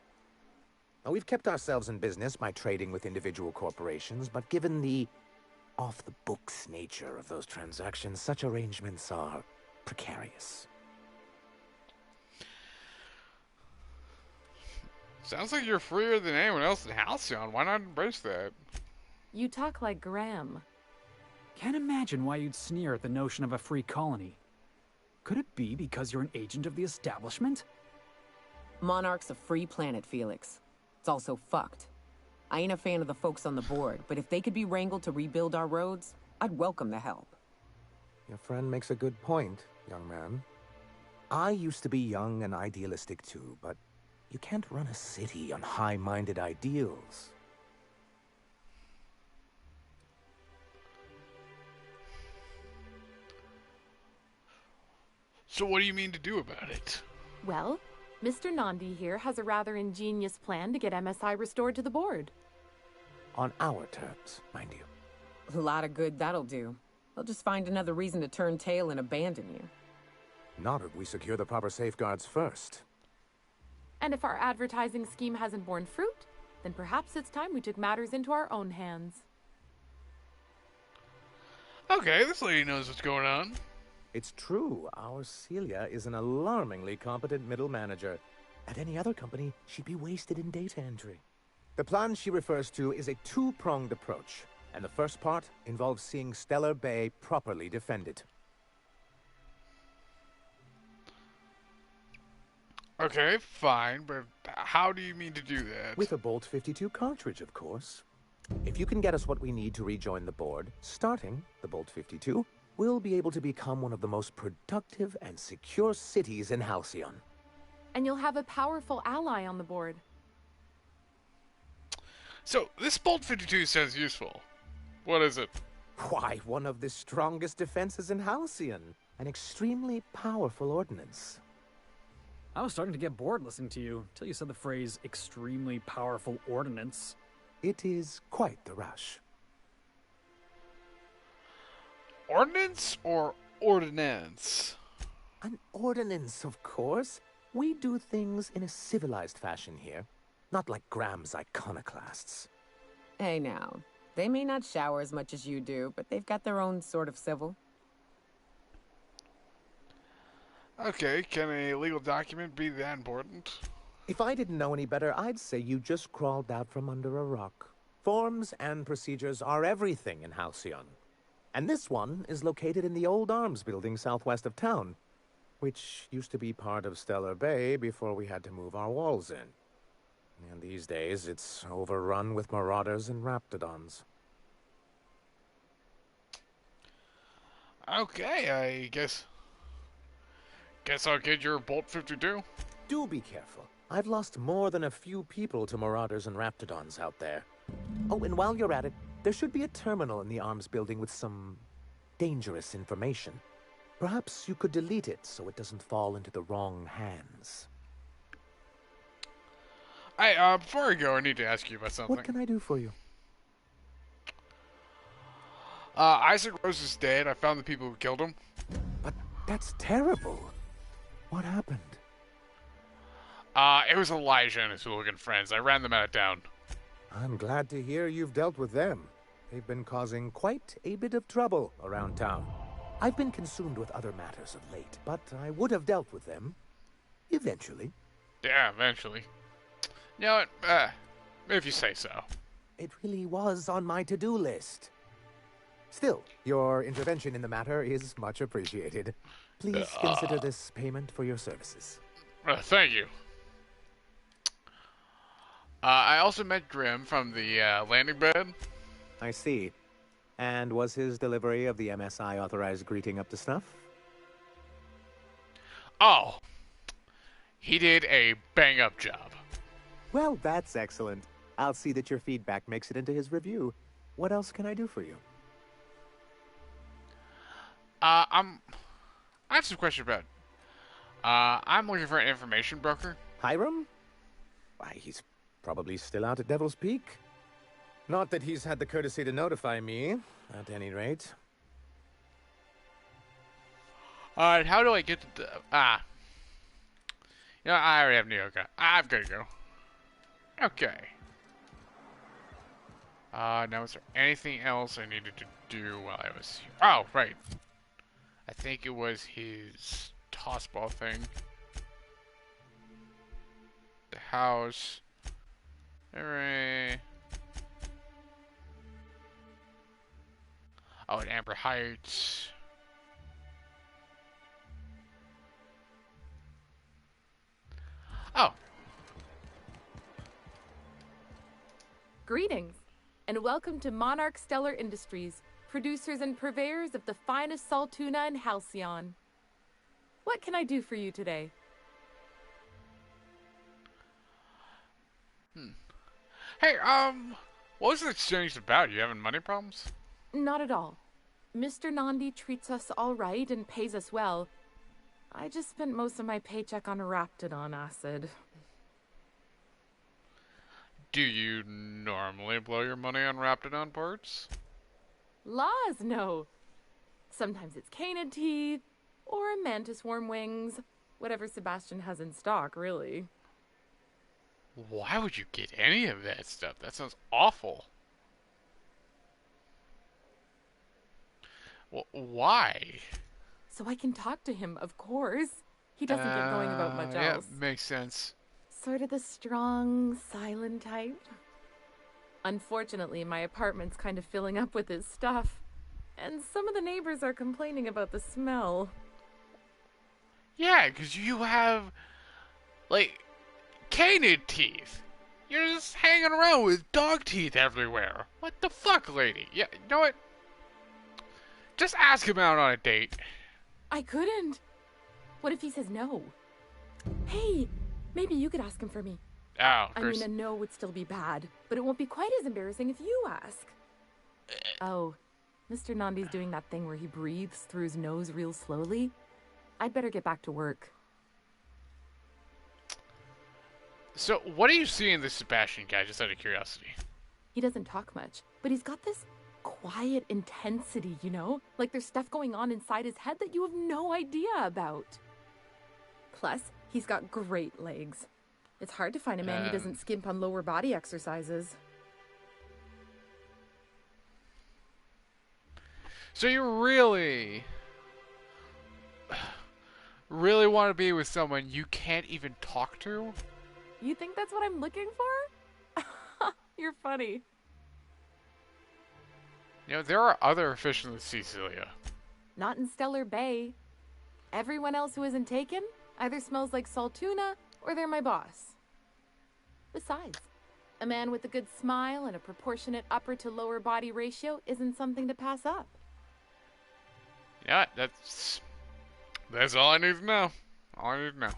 Now, we've kept ourselves in business by trading with individual corporations, but given the off-the-books nature of those transactions, such arrangements are precarious. Sounds like you're freer than anyone else in Halcyon. Why not embrace that? You talk like Graham. Can't imagine why you'd sneer at the notion of a free colony. Could it be because you're an agent of the establishment? Monarch's a free planet, Felix. It's also fucked. I ain't a fan of the folks on the board, but if they could be wrangled to rebuild our roads, I'd welcome the help. Your friend makes a good point, young man. I used to be young and idealistic too, but you can't run a city on high-minded ideals. So what do you mean to do about it? Well, Mr. Nandi here has a rather ingenious plan to get MSI restored to the board. On our terms, mind you. A lot of good that'll do. They'll just find another reason to turn tail and abandon you. Not if we secure the proper safeguards first. And if our advertising scheme hasn't borne fruit, then perhaps it's time we took matters into our own hands. Okay, this lady knows what's going on. It's true, our Celia is an alarmingly competent middle manager. At any other company, she'd be wasted in data entry. The plan she refers to is a two-pronged approach, and the first part involves seeing Stellar Bay properly defended. Okay, fine, but how do you mean to do that? With a Bolt 52 cartridge, of course. If you can get us what we need to rejoin the board, starting the Bolt 52, we'll be able to become one of the most productive and secure cities in Halcyon. And you'll have a powerful ally on the board. So, this Bolt 52 sounds useful. What is it? Why, one of the strongest defenses in Halcyon. An extremely powerful ordnance. I was starting to get bored listening to you, till you said the phrase, extremely powerful ordnance. It is quite the rush. Ordnance or ordinance? An ordinance, of course. We do things in a civilized fashion here. Not like Graham's iconoclasts. Hey now, they may not shower as much as you do, but they've got their own sort of civil. Okay, can a legal document be that important? If I didn't know any better, I'd say you just crawled out from under a rock. Forms and procedures are everything in Halcyon. And this one is located in the old arms building southwest of town, which used to be part of Stellar Bay before we had to move our walls in. And these days, it's overrun with marauders and raptidons. Okay, I guess I'll get your Bolt 52. Do be careful. I've lost more than a few people to marauders and raptidons out there. Oh, and while you're at it, there should be a terminal in the arms building with some dangerous information. Perhaps you could delete it so it doesn't fall into the wrong hands. Before I go, I need to ask you about something. What can I do for you? Isaac Rose is dead. I found the people who killed him. But that's terrible. What happened? It was Elijah and his hooligan friends. I ran them out of town. I'm glad to hear you've dealt with them. They've been causing quite a bit of trouble around town. I've been consumed with other matters of late, but I would have dealt with them. Eventually. Yeah, eventually. You know what? If you say so. It really was on my to-do list. Still, your intervention in the matter is much appreciated. Please consider this payment for your services. Thank you. I also met Grim from the landing bed. I see. And was his delivery of the MSI authorized greeting up to snuff? Oh. He did a bang-up job. Well, that's excellent. I'll see that your feedback makes it into his review. What else can I do for you? I have some questions about. I'm looking for an information broker. Hiram? Why, he's probably still out at Devil's Peak. Not that he's had the courtesy to notify me, at any rate. Alright, how do I get to you know, I already have Nyoka. I've got to go. Okay. Now is there anything else I needed to do while I was here? Oh, right. I think it was his tossball thing. The house. Alright. Oh, at Amber Heights. Oh. Greetings, and welcome to Monarch Stellar Industries, producers and purveyors of the finest salt tuna in Halcyon. What can I do for you today? Hey, what was the exchange about? You having money problems? Not at all. Mr. Nandi treats us all right and pays us well. I just spent most of my paycheck on Raptidon acid. Do you normally blow your money on Raptidon parts? Laws, no. Sometimes it's canid teeth, or mantis worm wings. Whatever Sebastian has in stock, really. Why would you get any of that stuff? That sounds awful. Well, why? So I can talk to him, of course. He doesn't get going about much else. Yeah, makes sense. Sort of the strong, silent type. Unfortunately, my apartment's kind of filling up with his stuff. And some of the neighbors are complaining about the smell. Yeah, because you have, like, canid teeth. You're just hanging around with dog teeth everywhere. What the fuck, lady? Yeah, you know what? Just ask him out on a date. I couldn't. What if he says no? Hey, maybe you could ask him for me. Oh, I mean, a no would still be bad, but it won't be quite as embarrassing if you ask. Oh, Mr. Nandi's doing that thing where he breathes through his nose real slowly. I'd better get back to work. So, what do you see in this Sebastian guy, just out of curiosity? He doesn't talk much, but he's got this quiet intensity, you know? Like there's stuff going on inside his head that you have no idea about. Plus, he's got great legs. It's hard to find a man who doesn't skimp on lower body exercises. So you really want to be with someone you can't even talk to? You think that's what I'm looking for? You're funny. You know, there are other fish in the sea, Celia. Not in Stellar Bay. Everyone else who isn't taken either smells like salt tuna or they're my boss. Besides, a man with a good smile and a proportionate upper to lower body ratio isn't something to pass up. Yeah, that's all I need to know. All I need to know.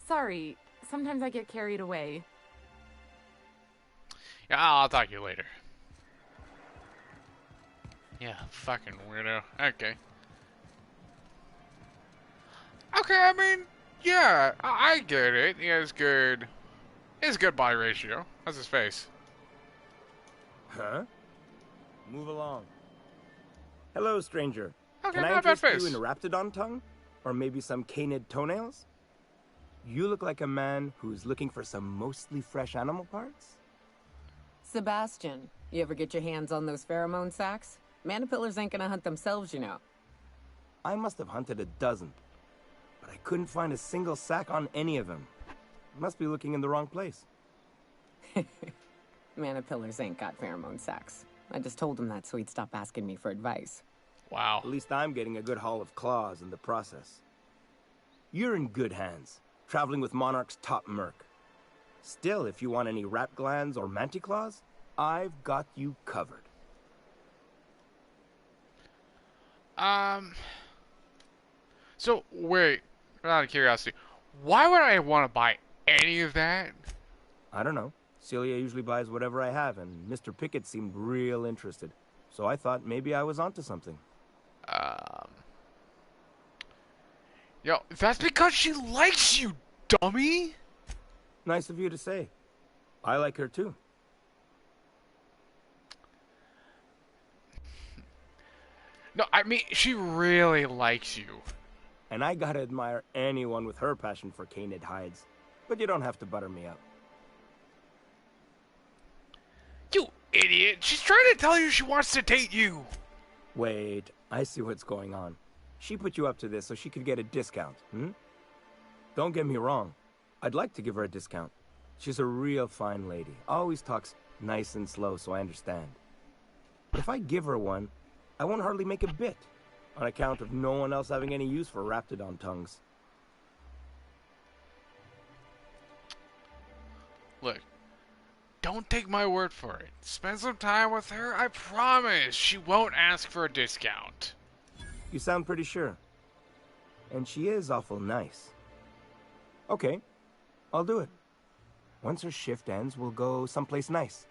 Sorry, sometimes I get carried away. Yeah, I'll talk to you later. Yeah, fucking weirdo. Okay. Okay, I mean, yeah, I get it. He has good body ratio. How's his face? Huh? Move along. Hello, stranger. Okay, Can I not bad interest face. you in a Raptidon tongue? Or maybe some canid toenails? You look like a man who's looking for some mostly fresh animal parts? Sebastian, you ever get your hands on those pheromone sacs? Manipillars ain't gonna hunt themselves, you know. I must have hunted a dozen, but I couldn't find a single sack on any of them. Must be looking in the wrong place. Manipillars ain't got pheromone sacs. I just told him that so he'd stop asking me for advice. Wow. At least I'm getting a good haul of claws in the process. You're in good hands, traveling with Monarch's top merc. Still, if you want any rat glands or manticlaws, I've got you covered. So, wait, out of curiosity, why would I want to buy any of that? I don't know. Celia usually buys whatever I have, and Mr. Pickett seemed real interested. So I thought maybe I was onto something. Yo, that's because she likes you, dummy! Nice of you to say. I like her too. No, I mean, she really likes you. And I gotta admire anyone with her passion for canid hides. But you don't have to butter me up. You idiot! She's trying to tell you she wants to date you! Wait, I see what's going on. She put you up to this so she could get a discount, hmm? Don't get me wrong. I'd like to give her a discount. She's a real fine lady. Always talks nice and slow, so I understand. But if I give her one, I won't hardly make a bit, on account of no one else having any use for Raptidon tongues. Look, don't take my word for it. Spend some time with her, I promise she won't ask for a discount. You sound pretty sure. And she is awful nice. Okay, I'll do it. Once her shift ends, we'll go someplace nice.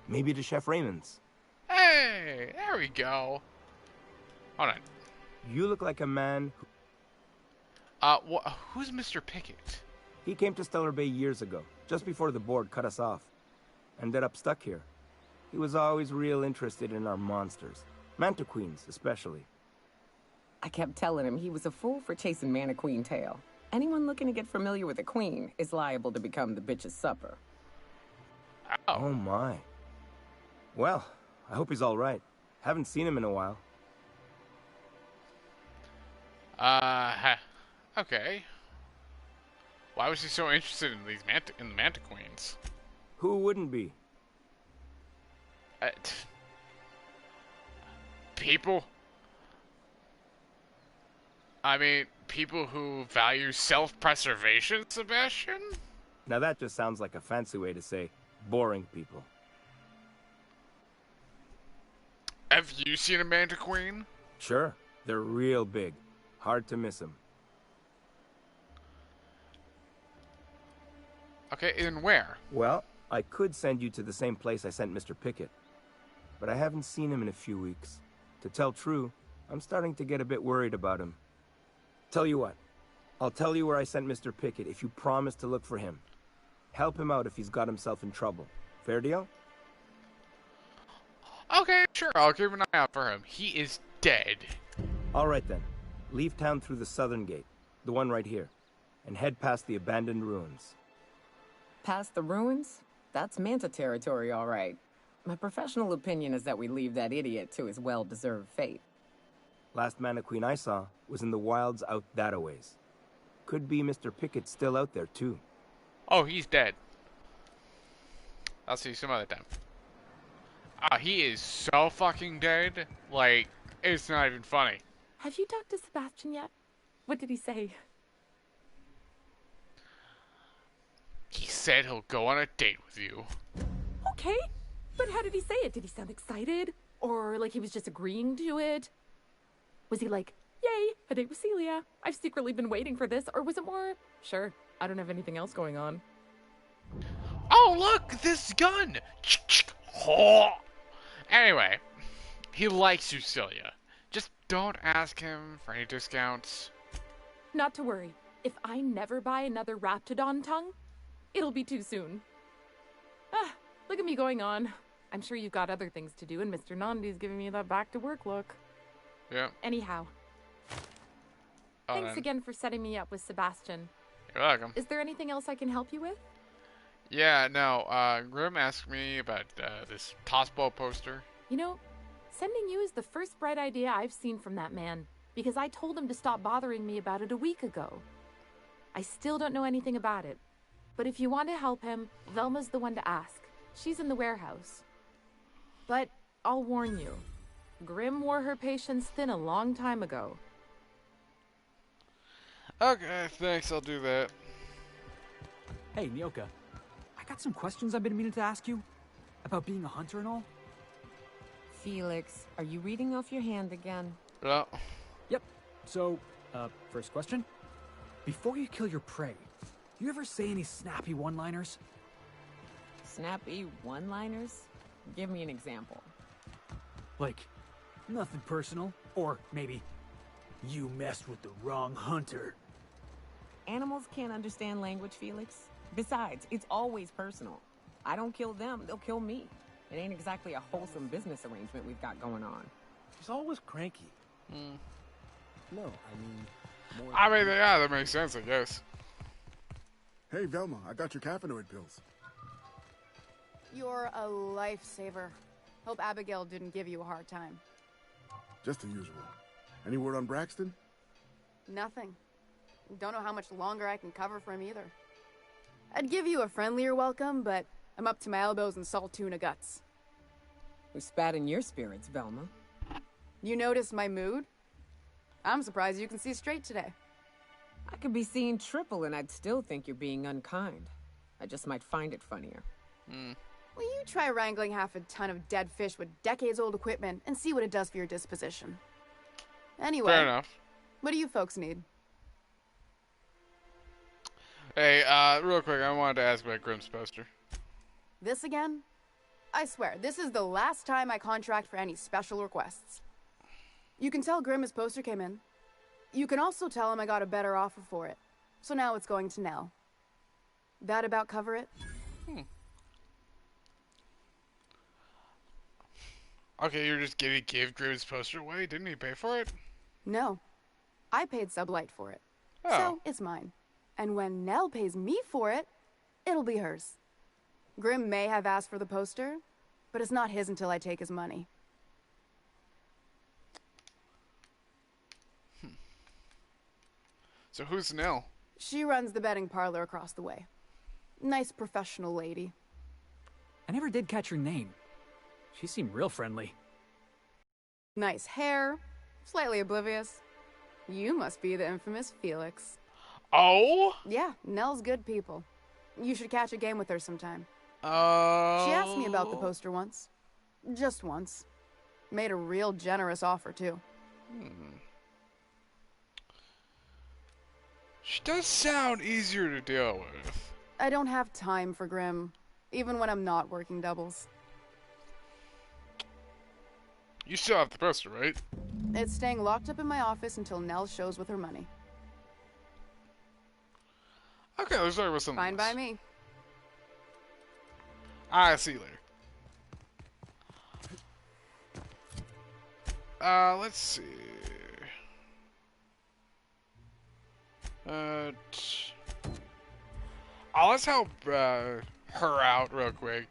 Maybe to Chef Raymond's. Hey, there we go. Hold on. You look like a man who... Who's Mr. Pickett? He came to Stellar Bay years ago, just before the board cut us off. Ended up stuck here. He was always real interested in our monsters. Mantiqueens, especially. I kept telling him he was a fool for chasing Mantiqueen tail. Anyone looking to get familiar with a queen is liable to become the bitch's supper. Oh my. Well, I hope he's all right. Haven't seen him in a while. Okay. Why was he so interested in these the Mantiqueens? Who wouldn't be? People? I mean, people who value self-preservation, Sebastian? Now that just sounds like a fancy way to say boring people. Have you seen a Mantiqueen? Sure. They're real big. Hard to miss them. Okay, and where? Well, I could send you to the same place I sent Mr. Pickett. But I haven't seen him in a few weeks. To tell true, I'm starting to get a bit worried about him. Tell you what, I'll tell you where I sent Mr. Pickett if you promise to look for him. Help him out if he's got himself in trouble. Fair deal? Okay, sure, I'll keep an eye out for him. He is dead. All right then. Leave town through the southern gate, the one right here, and head past the abandoned ruins. Past the ruins? That's Manta territory, all right. My professional opinion is that we leave that idiot to his well-deserved fate. Last Mantiqueen I saw was in the wilds out that-a-ways. Could be Mr. Pickett still out there, too. Oh, he's dead. I'll see you some other time. He is so fucking dead. Like, it's not even funny. Have you talked to Sebastian yet? What did he say? He said he'll go on a date with you. Okay, but how did he say it? Did he sound excited? Or like he was just agreeing to it? Was he like, yay, a date with Celia? I've secretly been waiting for this. Or was it more, sure, I don't have anything else going on? Oh, look, this gun! Oh. Anyway, he likes you, Celia. Just don't ask him for any discounts. Not to worry. If I never buy another Raptidon tongue, it'll be too soon. Look at me going on. I'm sure you've got other things to do, and Mr. Nandi's giving me that back-to-work look. Yeah. Anyhow. Thanks again for setting me up with Sebastian. You're welcome. Is there anything else I can help you with? Yeah, no, Grim asked me about this tossball poster. You know, sending you is the first bright idea I've seen from that man, because I told him to stop bothering me about it a week ago. I still don't know anything about it, but if you want to help him, Velma's the one to ask. She's in the warehouse. But I'll warn you, Grim wore her patience thin a long time ago. Okay, thanks, I'll do that. Hey, Nyoka. I got some questions I've been meaning to ask you. About being a hunter and all. Felix, are you reading off your hand again? Yeah. Yep. So, first question. Before you kill your prey, you ever say any snappy one-liners? Snappy one-liners? Give me an example. Like, nothing personal, or maybe, you messed with the wrong hunter. Animals can't understand language, Felix. Besides, it's always personal. I don't kill them, they'll kill me. It ain't exactly a wholesome business arrangement we've got going on. He's always cranky. No, I mean, yeah, that makes sense, I guess. Hey, Velma, I got your caffeinoid pills. You're a lifesaver. Hope Abigail didn't give you a hard time. Just the usual. Any word on Braxton? Nothing. Don't know how much longer I can cover for him either. I'd give you a friendlier welcome, but I'm up to my elbows in salt tuna guts. Who spat in your spirits, Velma? You noticed my mood? I'm surprised you can see straight today. I could be seeing triple and I'd still think you're being unkind. I just might find it funnier. Will you try wrangling half a ton of dead fish with decades-old equipment and see what it does for your disposition? Anyway, Fair enough. What do you folks need? Hey, real quick, I wanted to ask about Grimm's poster. This again? I swear, this is the last time I contract for any special requests. You can tell Grimm his poster came in. You can also tell him I got a better offer for it. So now it's going to Nell. That about cover it? Okay, you're just gonna give Grimm's poster away? Didn't he pay for it? No. I paid Sublight for it. Oh. So it's mine. And when Nell pays me for it, it'll be hers. Grimm may have asked for the poster, but it's not his until I take his money. So who's Nell? She runs the betting parlor across the way. Nice professional lady. I never did catch her name. She seemed real friendly. Nice hair, slightly oblivious. You must be the infamous Felix. Oh? Yeah, Nell's good people. You should catch a game with her sometime. Oh. She asked me about the poster once. Just once. Made a real generous offer, too. She does sound easier to deal with. I don't have time for Grimm, even when I'm not working doubles. You still have the poster, right? It's staying locked up in my office until Nell shows with her money. Okay, let's talk about something Fine by me. Alright, see you later. Let's see. Let's help her out real quick.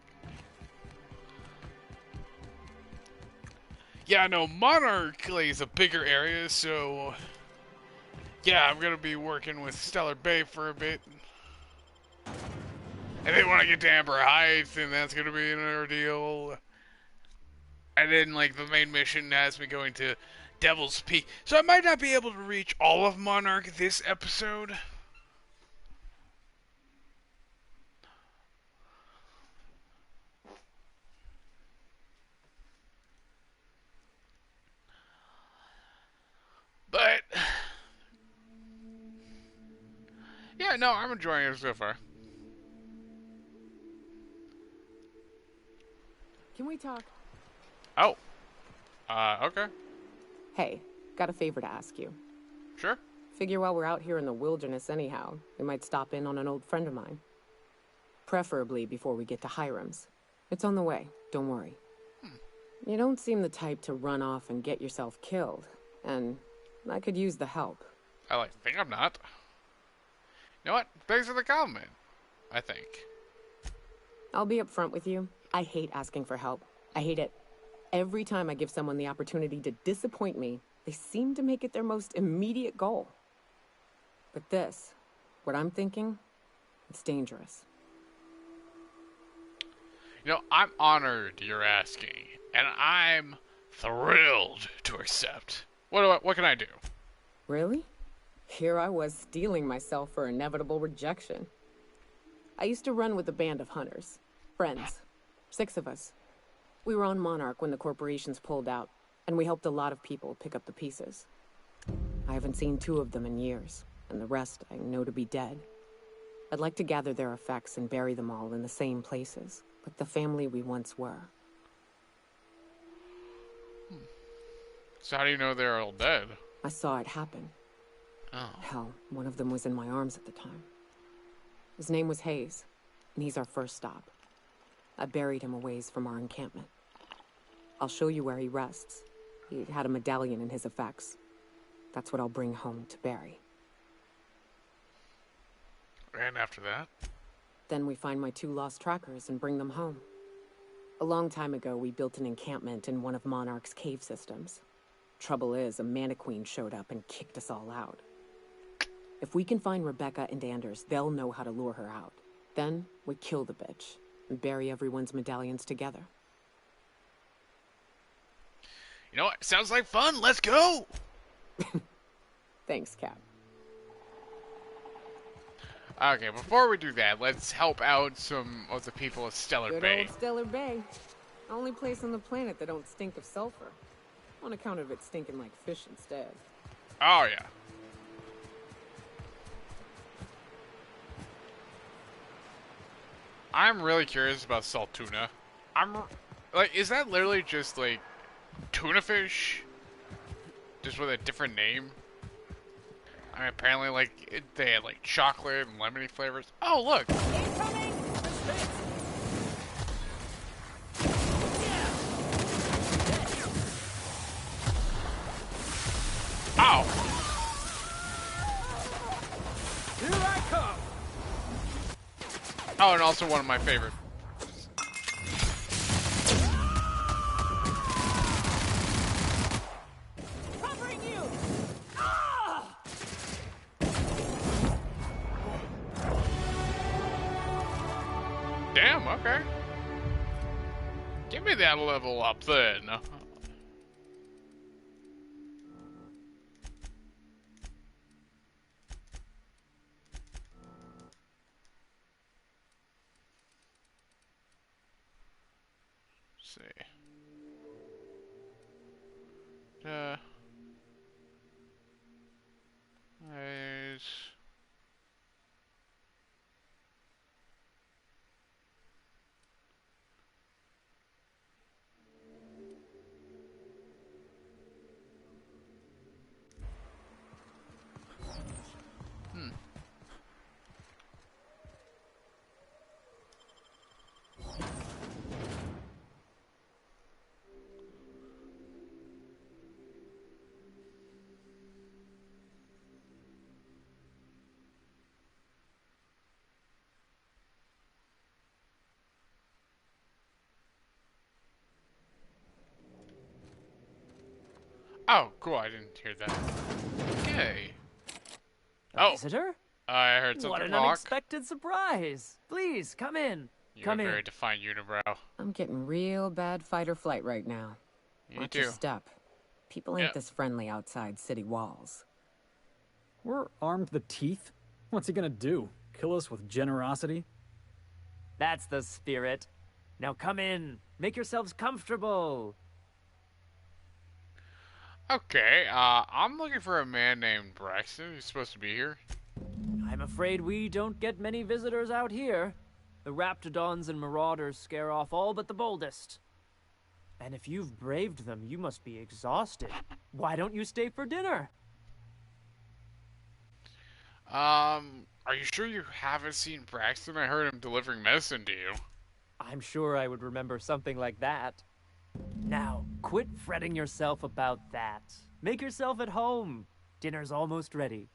Yeah, no, Monarch is a bigger area, so yeah, I'm gonna be working with Stellar Bay for a bit. And then when I get to Amber Heights, then that's gonna be an ordeal. And then, like, the main mission has me going to Devil's Peak. So I might not be able to reach all of Monarch this episode. But yeah, no, I'm enjoying it so far. Can we talk? Oh. Okay. Hey, got a favor to ask you. Sure. Figure while we're out here in the wilderness anyhow, we might stop in on an old friend of mine. Preferably before we get to Hiram's. It's on the way, don't worry. You don't seem the type to run off and get yourself killed, and I could use the help. I think I'm not. You know what? Thanks for the compliment, I think. I'll be upfront with you. I hate asking for help. I hate it. Every time I give someone the opportunity to disappoint me, they seem to make it their most immediate goal. But this, what I'm thinking, it's dangerous. You know, I'm honored you're asking, and I'm thrilled to accept. What can I do? Really? Here I was steeling myself for inevitable rejection. I used to run with a band of hunters. Friends. 6 of us. We were on Monarch when the corporations pulled out, and we helped a lot of people pick up the pieces. I haven't seen 2 of them in years, and the rest I know to be dead. I'd like to gather their effects and bury them all in the same places, like the family we once were. So how do you know they're all dead? I saw it happen. Oh. Hell, one of them was in my arms at the time. His name was Hayes, and he's our first stop. I buried him a ways from our encampment. I'll show you where he rests. He had a medallion in his effects. That's what I'll bring home to bury. And after that? Then we find my 2 lost trackers and bring them home. A long time ago, we built an encampment in one of Monarch's cave systems. Trouble is, a Mantiqueen showed up and kicked us all out. If we can find Rebecca and Anders, they'll know how to lure her out. Then we kill the bitch and bury everyone's medallions together. You know what? Sounds like fun. Let's go! Thanks, Cap. Okay, before we do that, let's help out some of the people of Stellar Good Bay. old Stellar Bay. Only place on the planet that don't stink of sulfur. On account of it stinking like fish instead. Oh, yeah. I'm really curious about salt tuna. Like, is that literally just, like, tuna fish? Just with a different name? I mean, apparently, like, they had, like, chocolate and lemony flavors. Oh, look! Ow! Here I come! Oh, and also one of my favorite. Covering you! Ah! Damn, okay. Give me that level up then. See. Nice. Oh, cool, I didn't hear that. Okay. A visitor? I heard something What an walk. unexpected surprise! Please, come in. You Come have a in. very defined unibrow. I'm getting real bad fight or flight right now. Me Watch your too. step. People ain't this friendly outside city walls. We're armed to the teeth. What's he gonna do? Kill us with generosity? That's the spirit. Now come in. Make yourselves comfortable. Okay, I'm looking for a man named Braxton. He's supposed to be here. I'm afraid we don't get many visitors out here. The Raptidons and Marauders scare off all but the boldest. And if you've braved them, you must be exhausted. Why don't you stay for dinner? Are you sure you haven't seen Braxton? I heard him delivering medicine to you. I'm sure I would remember something like that. Now, quit fretting yourself about that. Make yourself at home. Dinner's almost ready.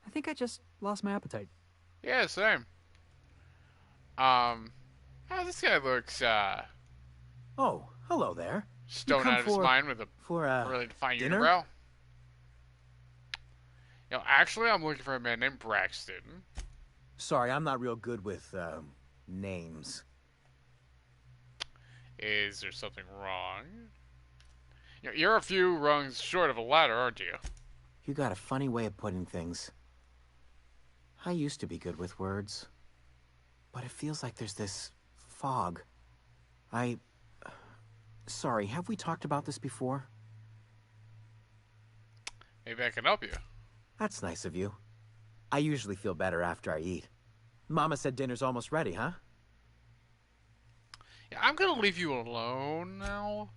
I think I just lost my appetite. Yeah, same. Oh, this guy looks, Oh, hello there. stoned out of his mind with a really defined dinner? unibrow. You know, actually, I'm looking for a man named Braxton. Sorry, I'm not real good with, names. Is there something wrong? You're a few rungs short of a ladder, aren't you? You got a funny way of putting things. I used to be good with words. But it feels like there's this fog. Sorry, have we talked about this before? Maybe I can help you. That's nice of you. I usually feel better after I eat. Mama said dinner's almost ready, huh? Yeah, I'm gonna leave you alone now.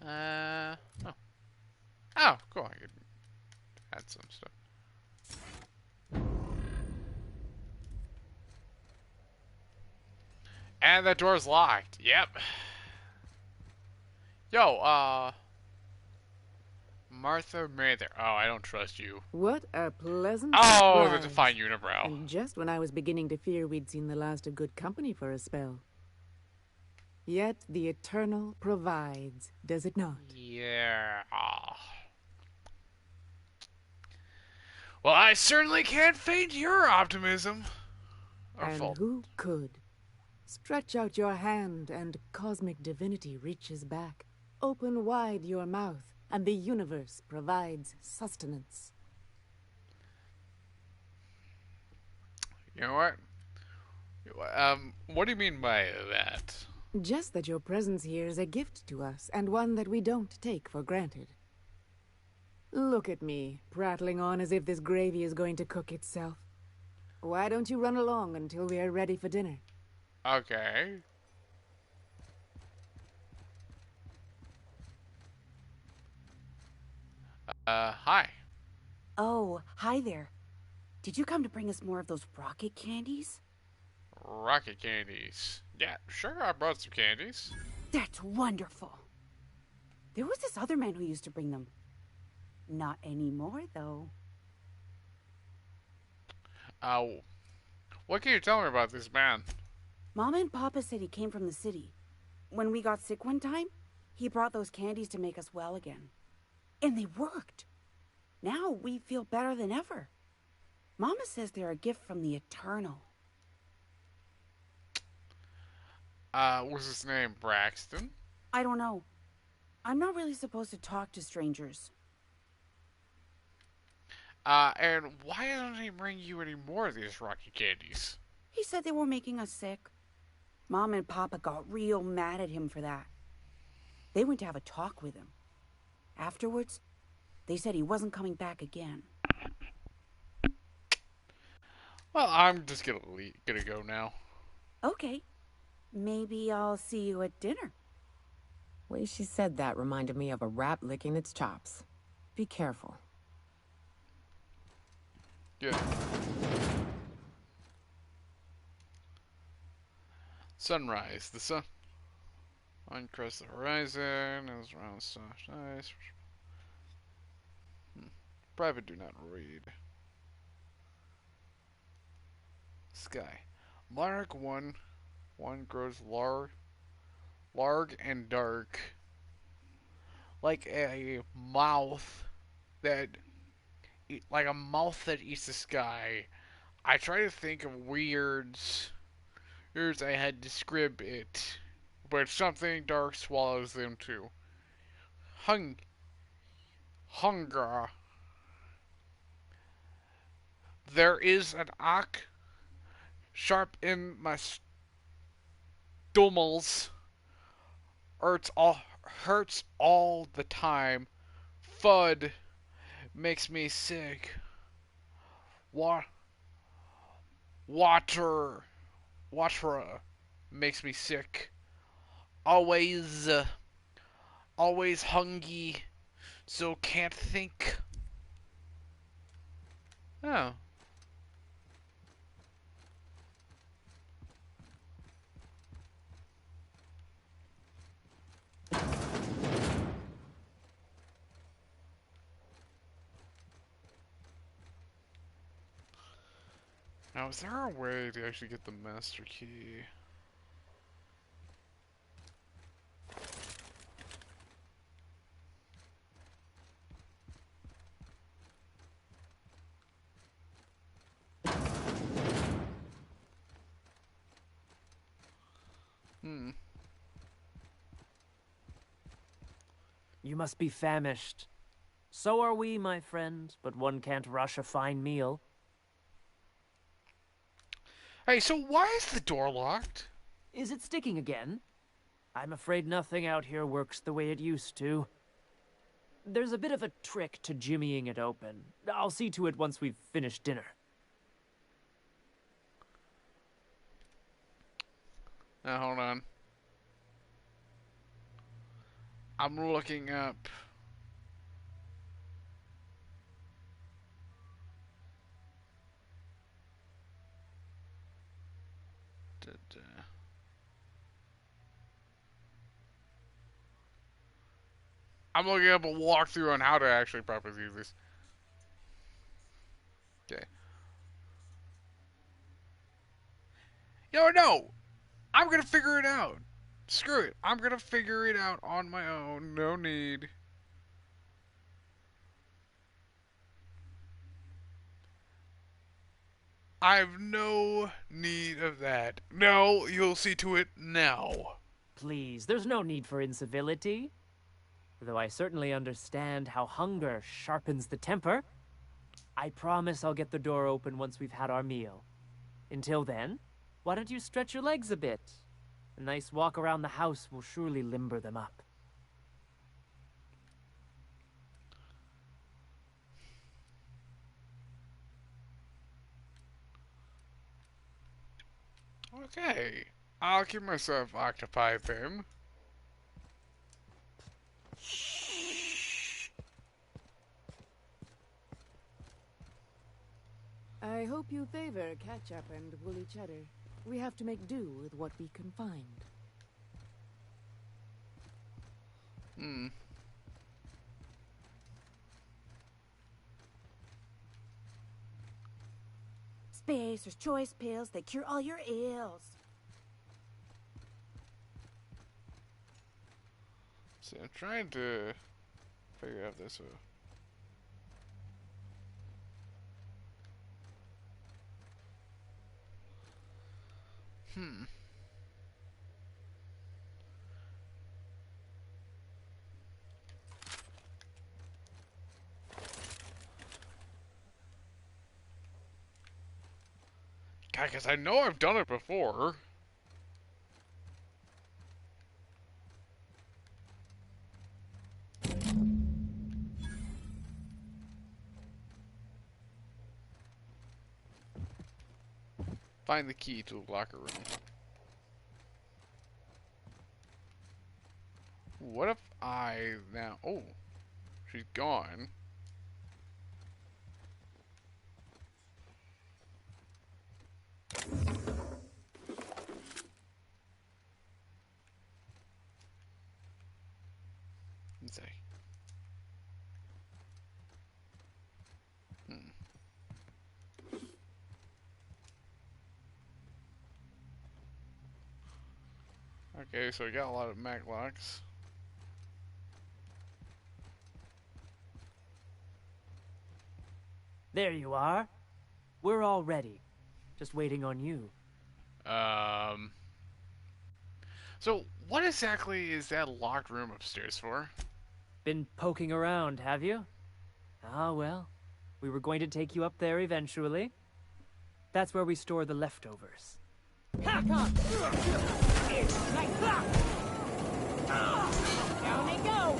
Oh, cool. I could add some stuff. And that door's locked. Yep. Yo, Martha Mather. Oh, I don't trust you. What a pleasant Oh, the surprise. defined unibrow. And just when I was beginning to fear we'd seen the last of good company for a spell. Yet the Eternal provides, does it not? Yeah. Well, I certainly can't feign your optimism. Or And fault. who could? Stretch out your hand and cosmic divinity reaches back. Open wide your mouth and the universe provides sustenance. You know what? What do you mean by that? Just that your presence here is a gift to us, and one that we don't take for granted. Look at me, prattling on as if this gravy is going to cook itself. Why don't you run along until we are ready for dinner? Okay. Hi. Oh, hi there. Did you come to bring us more of those rocket candies? Rocket candies. Yeah, sure, I brought some candies. That's wonderful. There was this other man who used to bring them. Not anymore, though. What can you tell me about this man? Mama and Papa said he came from the city. When we got sick one time, he brought those candies to make us well again. And they worked. Now we feel better than ever. Mama says they're a gift from the Eternal. What's his name? Braxton? I don't know. I'm not really supposed to talk to strangers. And why doesn't he bring you any more of these rocket candies? He said they were making us sick. Mom and Papa got real mad at him for that. They went to have a talk with him. Afterwards, they said he wasn't coming back again. Well, I'm just gonna go now. Okay. Maybe I'll see you at dinner. The way she said that reminded me of a rat licking its chops. Be careful. Yeah. Sunrise. The sun uncrests the horizon as round soft ice. Private do not read. Sky. Monarch 1 grows large and dark. Like a mouth that eats the sky. I try to think of weirds I had to describe it, but something dark swallows them too. Hunger. There is an ache sharp in my stomachs. Hurts all the time. Fud makes me sick. Water makes me sick. Always hungry, so can't think. Oh. Now, is there a way to actually get the master key? You must be famished. So are we, my friend, but one can't rush a fine meal. Hey, so why is the door locked? Is it sticking again? I'm afraid nothing out here works the way it used to. There's a bit of a trick to jimmying it open. I'll see to it once we've finished dinner. Now, hold on. I'm looking up. I'm looking up a walkthrough on how to actually properly use this. Okay. No! I'm gonna figure it out. Screw it. I'm gonna figure it out on my own. No need. I've no need of that. No, you'll see to it now. Please, there's no need for incivility. Though I certainly understand how hunger sharpens the temper. I promise I'll get the door open once we've had our meal. Until then, why don't you stretch your legs a bit? A nice walk around the house will surely limber them up. Okay, I'll keep myself occupied then. I hope you favor ketchup and woolly cheddar. We have to make do with what we can find. Hmm. Spacer's choice pills, they cure all your ills. See, I'm trying to figure out this. Hmm. God, because I know I've done it before. Find the key to the locker room. What if I now... Oh, she's gone. Let's see. Okay, so we got a lot of mag locks. There you are. We're all ready. Just waiting on you. So what exactly is that locked room upstairs for? Been poking around, have you? Ah, well. We were going to take you up there eventually. That's where we store the leftovers. Down they go!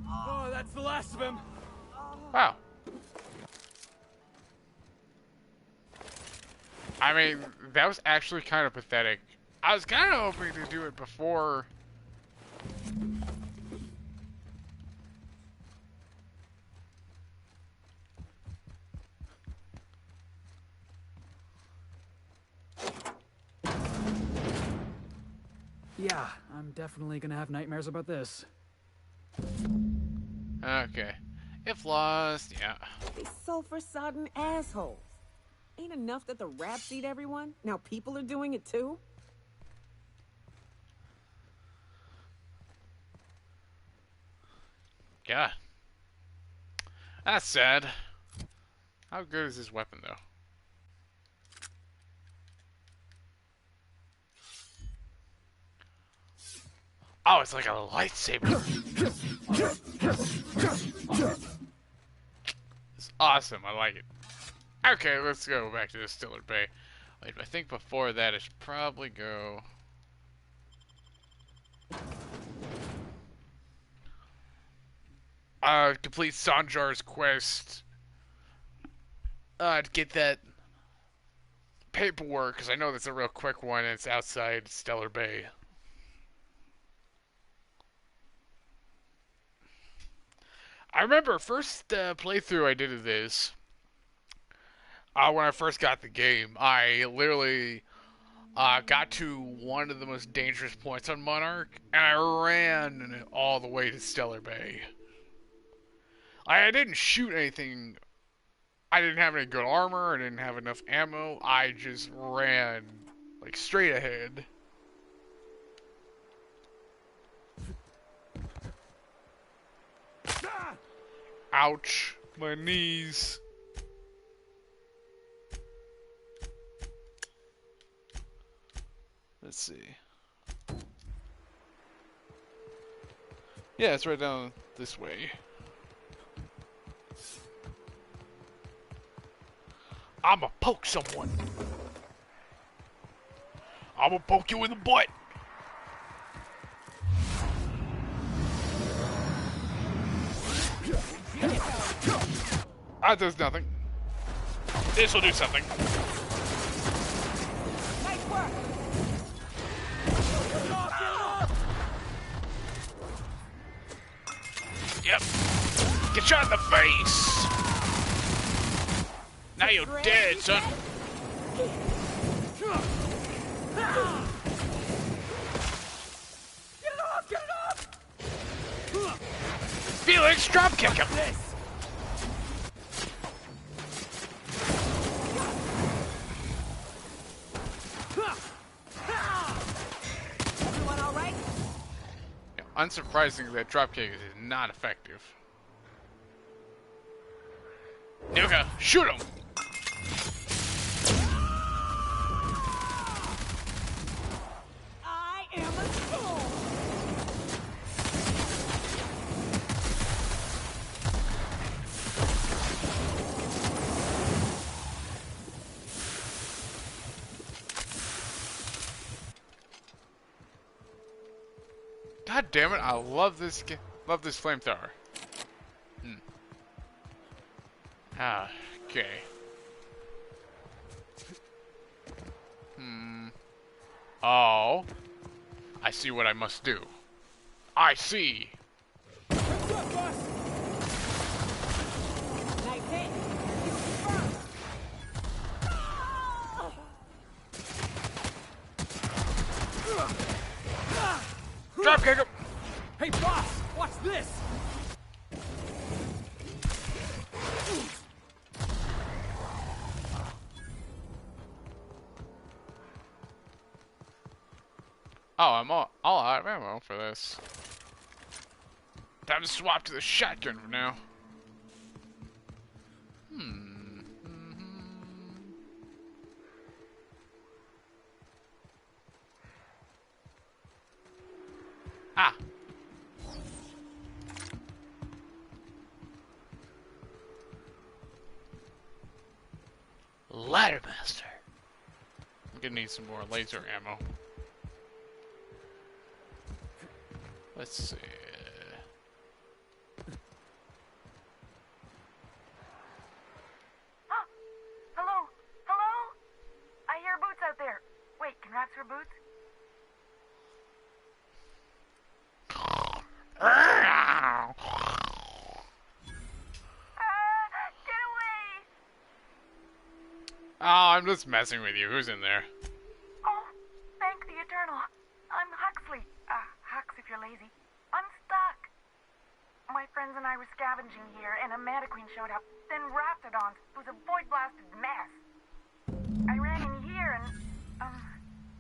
Oh, that's the last of him. Wow. I mean, that was actually kind of pathetic. I was kind of hoping to do it before... Yeah, I'm definitely gonna have nightmares about this. Okay. If lost, yeah. These sulfur-sodden assholes. Ain't enough that the rats eat everyone? Now people are doing it too? Yeah. That's sad. How good is this weapon, though? Oh, it's like a lightsaber. It's awesome. I like it. Okay, let's go back to the Stiller Bay. Wait, I think before that I should probably go... complete Sanjar's quest. To get that paperwork, because I know that's a real quick one, and it's outside Stellar Bay. I remember first playthrough I did of this, when I first got the game, I literally got to one of the most dangerous points on Monarch, and I ran all the way to Stellar Bay. I didn't shoot anything. I didn't have any good armor. I didn't have enough ammo. I just ran, like, straight ahead. Ouch. My knees. Let's see. Yeah, it's right down this way. I'ma poke someone. I'ma poke you in the butt. That does nothing. This will do something. Nice work. Yep. Get shot in the face. Now you're dead, son. Get off! Felix, drop kick him. Everyone all right? Yeah, unsurprisingly, that dropkick is not effective. Nuka, shoot him! I am a fool. God damn it! I love this. Love this flamethrower. Ah, okay. Oh, I see what I must do. I see. Nice hit. Drop kick him. Hey, boss, watch this. Oh, I'm all out of ammo for this. Time to swap to the shotgun for now. Ah. Laddermaster. I'm gonna need some more laser ammo. Let's see. Hello? Hello? I hear boots out there. Wait, can rats hear boots? Get away! Oh, I'm just messing with you. Who's in there? Oh, thank the Eternal. I'm Huxley. Hux if you're lazy. I'm stuck. My friends and I were scavenging here, and a Mantiqueen showed up. Then Raptidons. It was a void-blasted mess. I ran in here, and,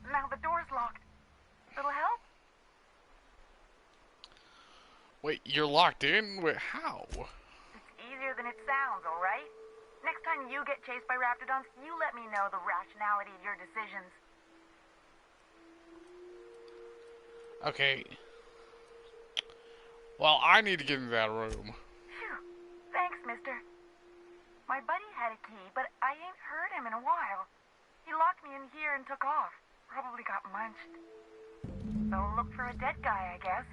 now the door's locked. Little help? Wait, you're locked in? Wait, how? It's easier than it sounds, alright? Next time you get chased by Raptidons, you let me know the rationality of your decisions. Okay. Well, I need to get into that room. Phew. Thanks, mister. My buddy had a key, but I ain't heard him in a while. He locked me in here and took off. Probably got munched. So look for a dead guy, I guess.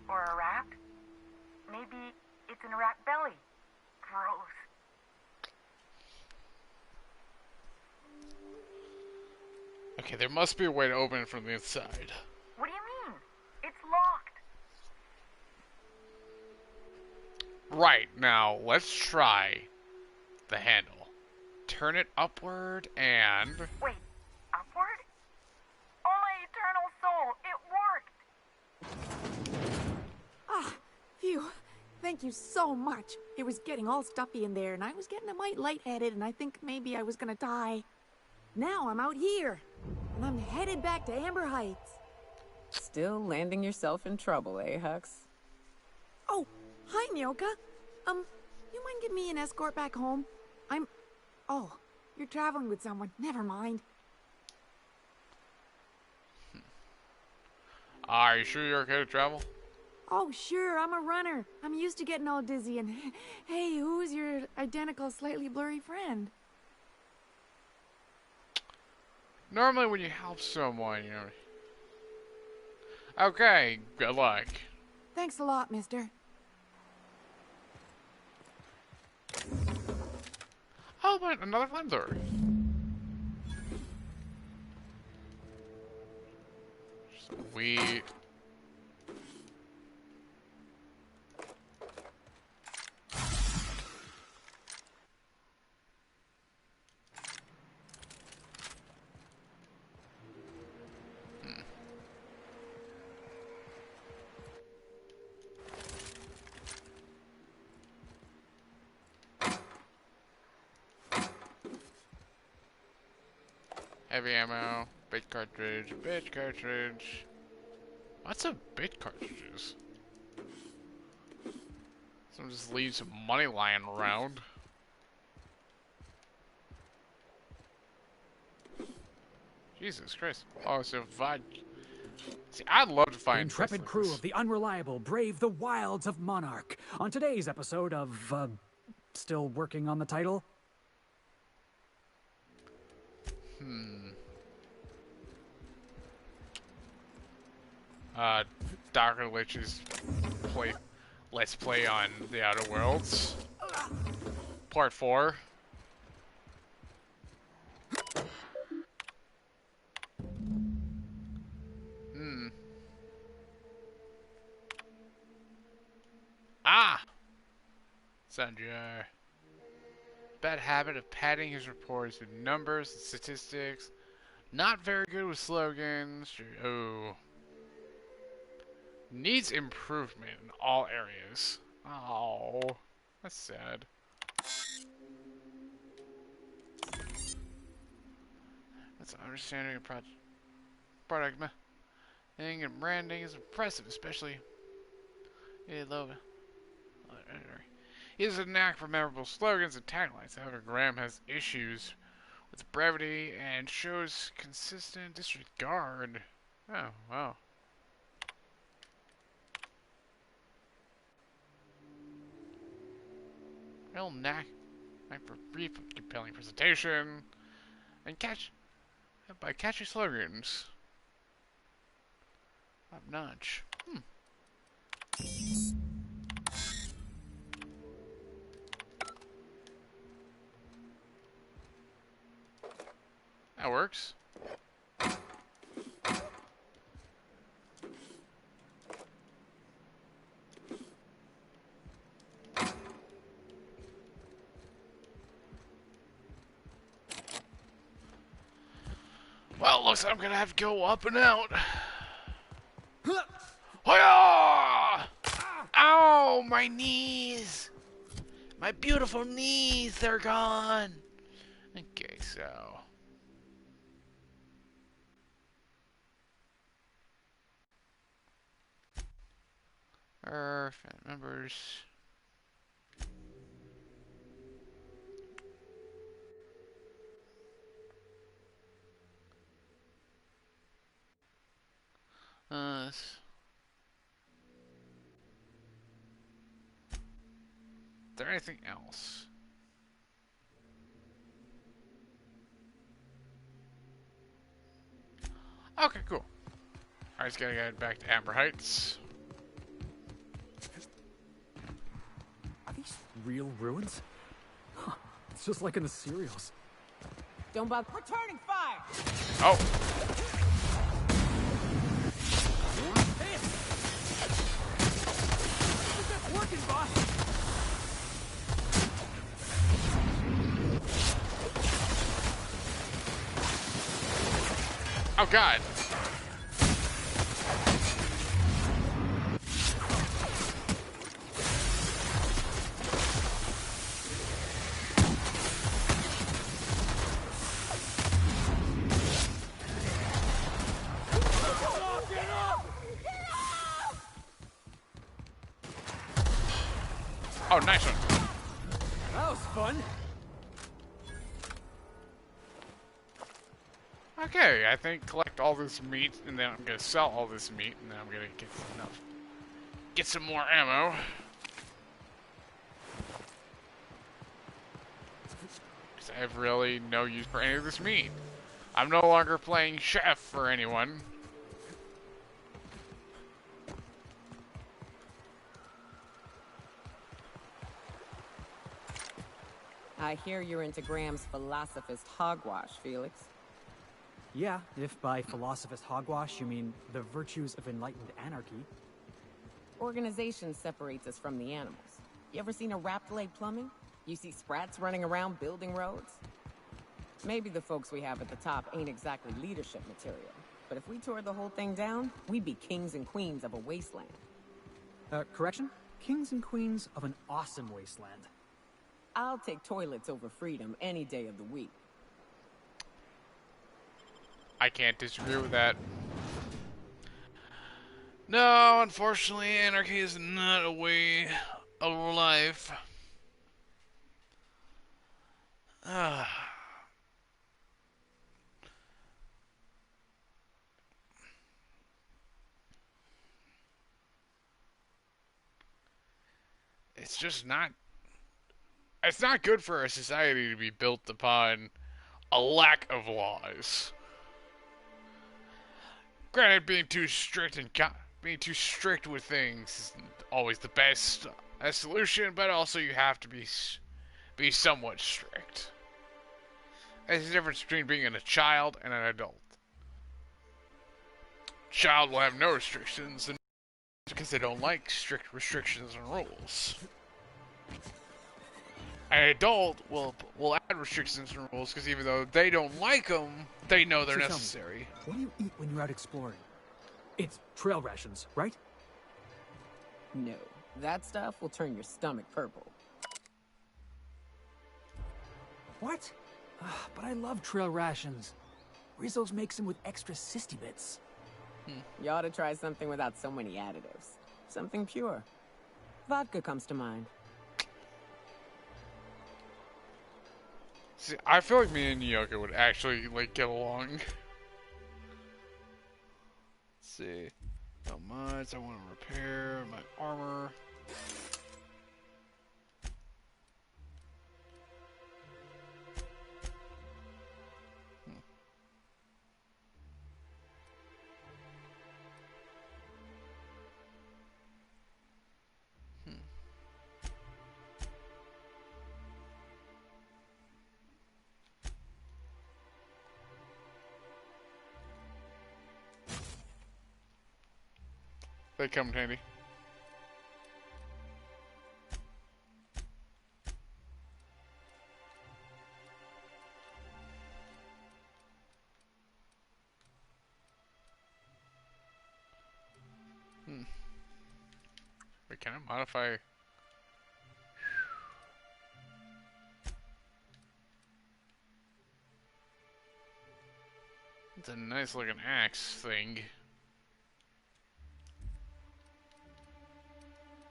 Or a rat. Maybe it's in a rat belly. Gross. Okay, there must be a way to open it from the inside. What do you mean? It's locked. Right, now, let's try the handle. Turn it upward and... Wait, upward? Oh, my eternal soul, it worked! Ah, phew. Thank you so much. It was getting all stuffy in there, and I was getting a mite lightheaded, and I think maybe I was gonna die. Now I'm out here, and I'm headed back to Amber Heights. Still landing yourself in trouble, eh, Hux? Oh, hi, Nyoka. You mind giving me an escort back home? Oh, you're traveling with someone. Never mind. Are you sure you're okay to travel? Oh, sure, I'm a runner. I'm used to getting all dizzy and... Hey, who's your identical, slightly blurry friend? Normally when you help someone, you know... Okay, good luck. Thanks a lot, mister. Oh, but another flamethrower. Sweet. Heavy ammo, bait cartridge, bait cartridge. Lots of bait cartridges. Someone just leaves some money lying around. Jesus Christ. Oh, so see, I'd love to find the intrepid like crew this. of the Unreliable brave the wilds of Monarch. On today's episode of, still working on the title? Dr. Lich's Let's Play on the Outer Worlds. Part 4. Ah! Sanjar. Bad habit of padding his reports with numbers and statistics. Not very good with slogans. Oh. Needs improvement in all areas. Oh. That's sad. That's understanding of product and branding is impressive, especially he has a knack for memorable slogans and taglines. However, Graham has issues with brevity and shows consistent disregard. Oh, wow. Real knack for brief, compelling presentation and by catchy slogans. Top notch. That works. Well, looks like I'm gonna have to go up and out. Hoya! Ow, my knees! My beautiful knees, they're gone. Okay, so. Family members. Is there anything else? Okay, cool. I just gotta get back to Amber Heights. Are these real ruins? Huh, it's just like in the serials. Don't bother. Returning fire! Oh. That's working, boss! Oh, God. Oh, nice one. That was fun. Okay, I think collect all this meat, and then I'm gonna sell all this meat, and then I'm gonna get enough Get some more ammo. Because I have really no use for any of this meat. I'm no longer playing chef for anyone. I hear you're into Graham's philosophist hogwash, Felix. Yeah, if by philosophist hogwash you mean the virtues of enlightened anarchy. Organization separates us from the animals. You ever seen a wrapped leg plumbing? You see sprats running around building roads? Maybe the folks we have at the top ain't exactly leadership material, but if we tore the whole thing down, we'd be kings and queens of a wasteland. Correction? Kings and queens of an awesome wasteland. I'll take toilets over freedom any day of the week. I can't disagree with that. No, unfortunately, anarchy is not a way of life. It's just not... It's not good for a society to be built upon a lack of laws. Granted, being too strict with things isn't always the best solution, but also you have to be somewhat strict. There's a difference between being a child and an adult. Child will have no restrictions because they don't like strict restrictions and rules. An adult will add restrictions and rules because even though they don't like them, they know they're necessary. What do you eat when you're out exploring? It's trail rations, right? No, that stuff will turn your stomach purple. What? But I love trail rations. Rizzo's makes them with extra sisty bits. You ought to try something without so many additives. Something pure. Vodka comes to mind. See, I feel like me and Yoka would actually, like, get along. Let's see. No mods, I want to repair my armor. They come in handy. Wait, can I modify? It's a nice looking axe thing.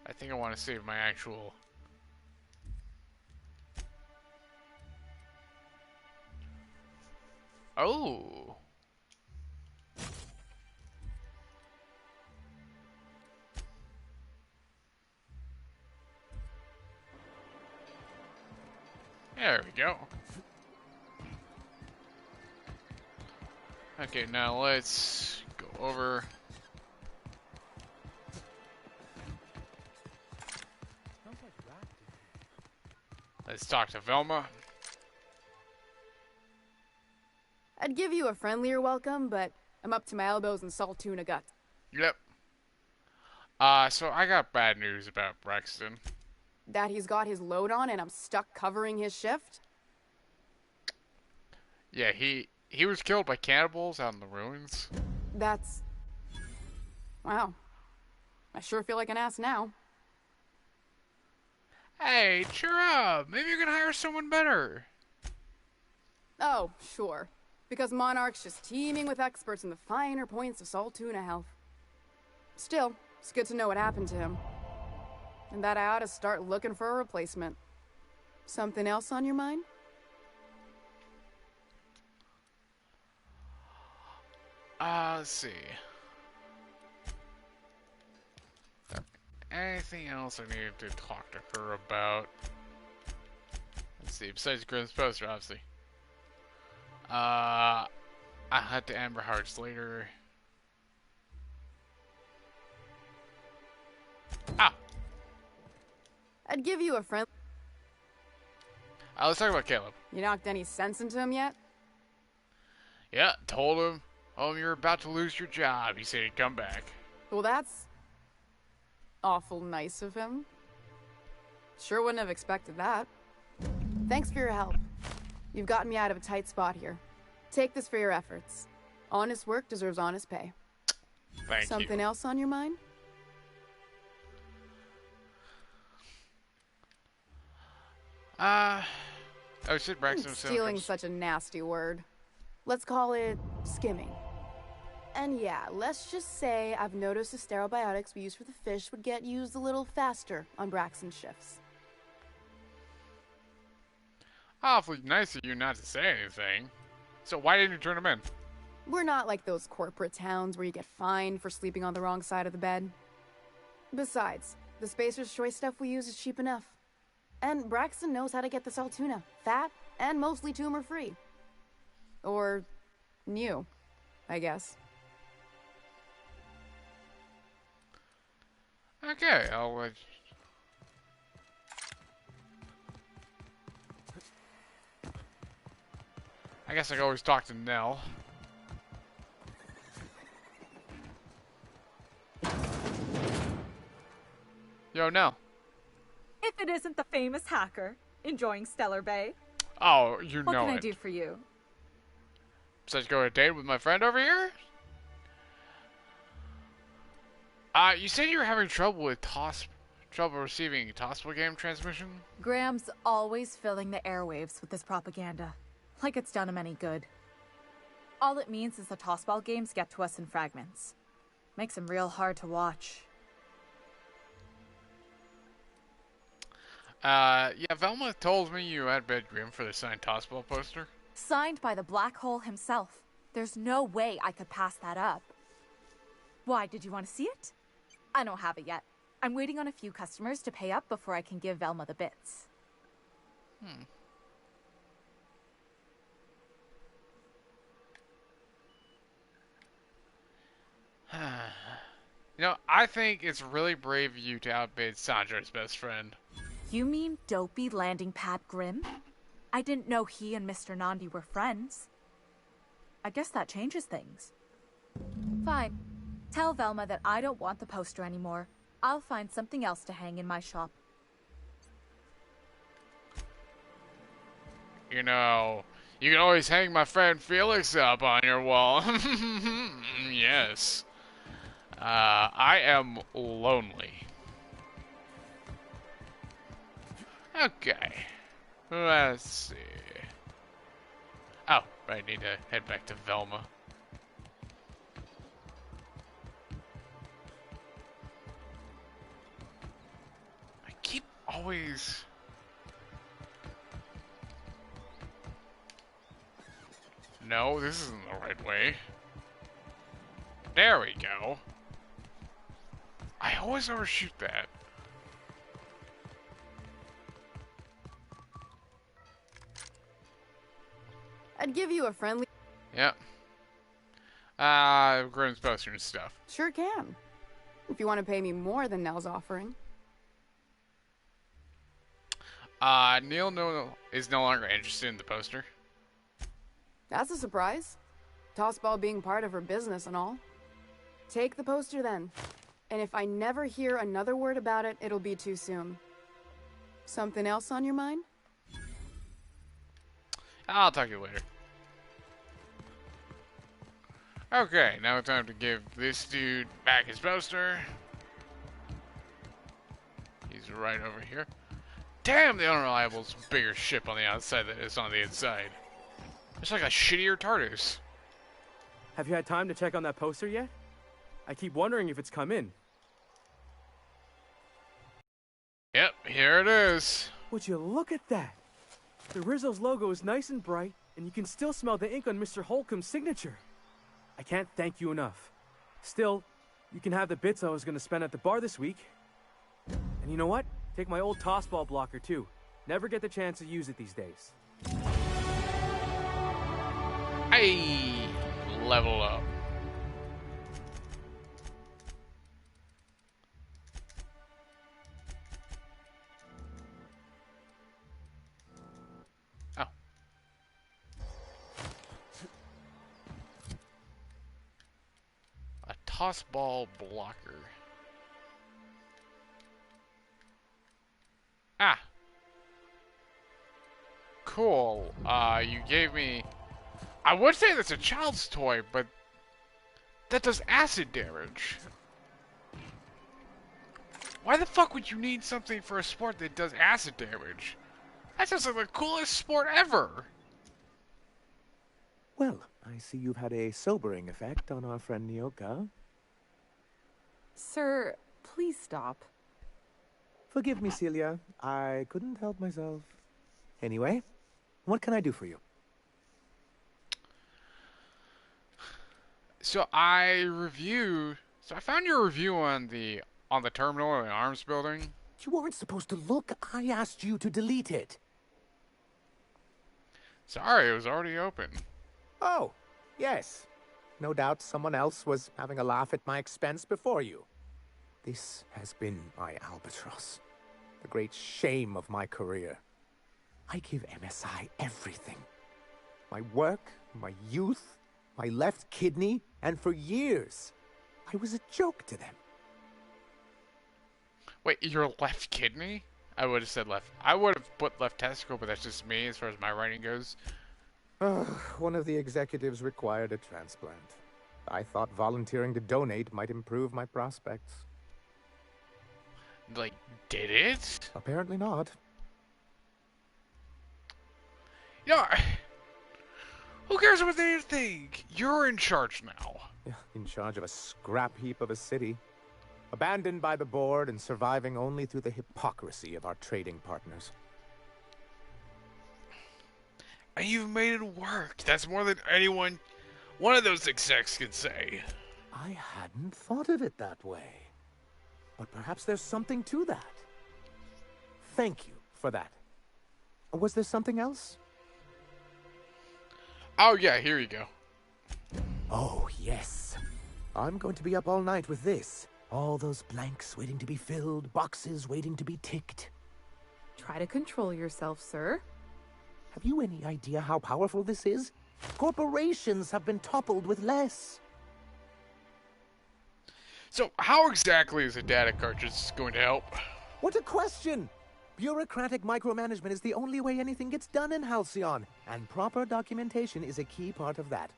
I think I want to save my actual... Oh! There we go. Okay, now let's go over... Let's talk to Velma. I'd give you a friendlier welcome, but I'm up to my elbows in salt tuna guts. Yep. So I got bad news about Braxton. That he's got his load on and I'm stuck covering his shift? Yeah, he was killed by cannibals out in the ruins. That's... Wow. I sure feel like an ass now. Hey, cheer up! Maybe you can hire someone better. Oh, sure. Because Monarch's just teeming with experts in the finer points of salt tuna health. Still, it's good to know what happened to him. And that I ought to start looking for a replacement. Something else on your mind? Let's see. anything else I needed to talk to her about? Let's see, besides Grimm's poster, obviously. I'll head to Amber Hearts later. Ah! I'd give you a friend. Let's talk about Caleb. You knocked any sense into him yet? Yeah, told him, oh, you're about to lose your job. He said he'd come back. Well, that's awful nice of him. Sure wouldn't have expected that. Thanks for your help. You've gotten me out of a tight spot here. Take this for your efforts. Honest work deserves honest pay. Thank you. Something else on your mind? Oh, shit, Braxton. Stealing's such a nasty word. Let's call it skimming. And yeah, let's just say I've noticed the sterile biotics we use for the fish would get used a little faster on Braxton's shifts. Awfully nice of you not to say anything. So why didn't you turn him in? We're not like those corporate towns where you get fined for sleeping on the wrong side of the bed. Besides, the Spacer's Choice stuff we use is cheap enough. And Braxton knows how to get the salt tuna, fat and mostly tumor-free. Or new, I guess. Okay, I'll let I guess I can always talk to Nell. Yo, Nell. If it isn't the famous hacker, enjoying Stellar Bay. Oh, you what know it. What can I do for you? Besides go on a date with my friend over here? You said you were having trouble with receiving Tossball game transmission? Graham's always filling the airwaves with this propaganda. Like it's done him any good. All it means is the Tossball games get to us in fragments. Makes them real hard to watch. Yeah, Velma told me you had bid Grim for the signed Tossball poster. Signed by the Black Hole himself. There's no way I could pass that up. Why, did you want to see it? I don't have it yet. I'm waiting on a few customers to pay up before I can give Velma the bits. You know, I think it's really brave of you to outbid Sandra's best friend. You mean dopey landing pad Grimm? I didn't know he and Mr. Nandi were friends. I guess that changes things. Fine. Tell Velma that I don't want the poster anymore. I'll find something else to hang in my shop. You know, you can always hang my friend Felix up on your wall. Yes. I am lonely. Okay. Let's see. Oh, I need to head back to Velma. I keep always... No, this isn't the right way. There we go. I always overshoot that. I'd give you a friendly... Yep. Grimm's poster and stuff. Sure can. If you want to pay me more than Nell's offering. Neil is no longer interested in the poster. That's a surprise. Tossball being part of her business and all. Take the poster then. And if I never hear another word about it, it'll be too soon. Something else on your mind? I'll talk to you later. Okay, now it's time to give this dude back his poster. He's right over here. Damn, the Unreliable's a bigger ship on the outside than it is on the inside. It's like a shittier TARDIS. Have you had time to check on that poster yet? I keep wondering if it's come in. Yep, here it is. Would you look at that? The Rizzo's logo is nice and bright, and you can still smell the ink on Mr. Holcomb's signature. I can't thank you enough. Still, you can have the bits I was going to spend at the bar this week. And you know what? Take my old tossball blocker, too. Never get the chance to use it these days. Hey! Level up. Oh. A tossball blocker. Ah. Cool. You gave me... I would say that's a child's toy, but that does acid damage. Why the fuck would you need something for a sport that does acid damage? That sounds like the coolest sport ever. Well, I see you've had a sobering effect on our friend Nyoka. Sir, please stop. Forgive me, Celia. I couldn't help myself. Anyway, what can I do for you? So I found your review on the terminal in the arms building. You weren't supposed to look. I asked you to delete it. Sorry, it was already open. Oh, yes. No doubt someone else was having a laugh at my expense before you. This has been my albatross. The great shame of my career. I give MSI everything. My work, my youth, my left kidney, and for years, I was a joke to them. Wait, your left kidney? I would have said left. I would have put left testicle, but that's just me as far as my writing goes. One of the executives required a transplant. I thought volunteering to donate might improve my prospects. Like, did it? Apparently not. You know, who cares what they think? You're in charge now. In charge of a scrap heap of a city. Abandoned by the board and surviving only through the hypocrisy of our trading partners. And you've made it work. That's more than one of those execs can say. I hadn't thought of it that way. But perhaps there's something to that. Thank you for that. Was there something else? Oh yeah, here you go. Oh, yes. I'm going to be up all night with this. All those blanks waiting to be filled, boxes waiting to be ticked. Try to control yourself, sir. Have you any idea how powerful this is? Corporations have been toppled with less. So how exactly is a data cartridge going to help? What a question! Bureaucratic micromanagement is the only way anything gets done in Halcyon, and proper documentation is a key part of that.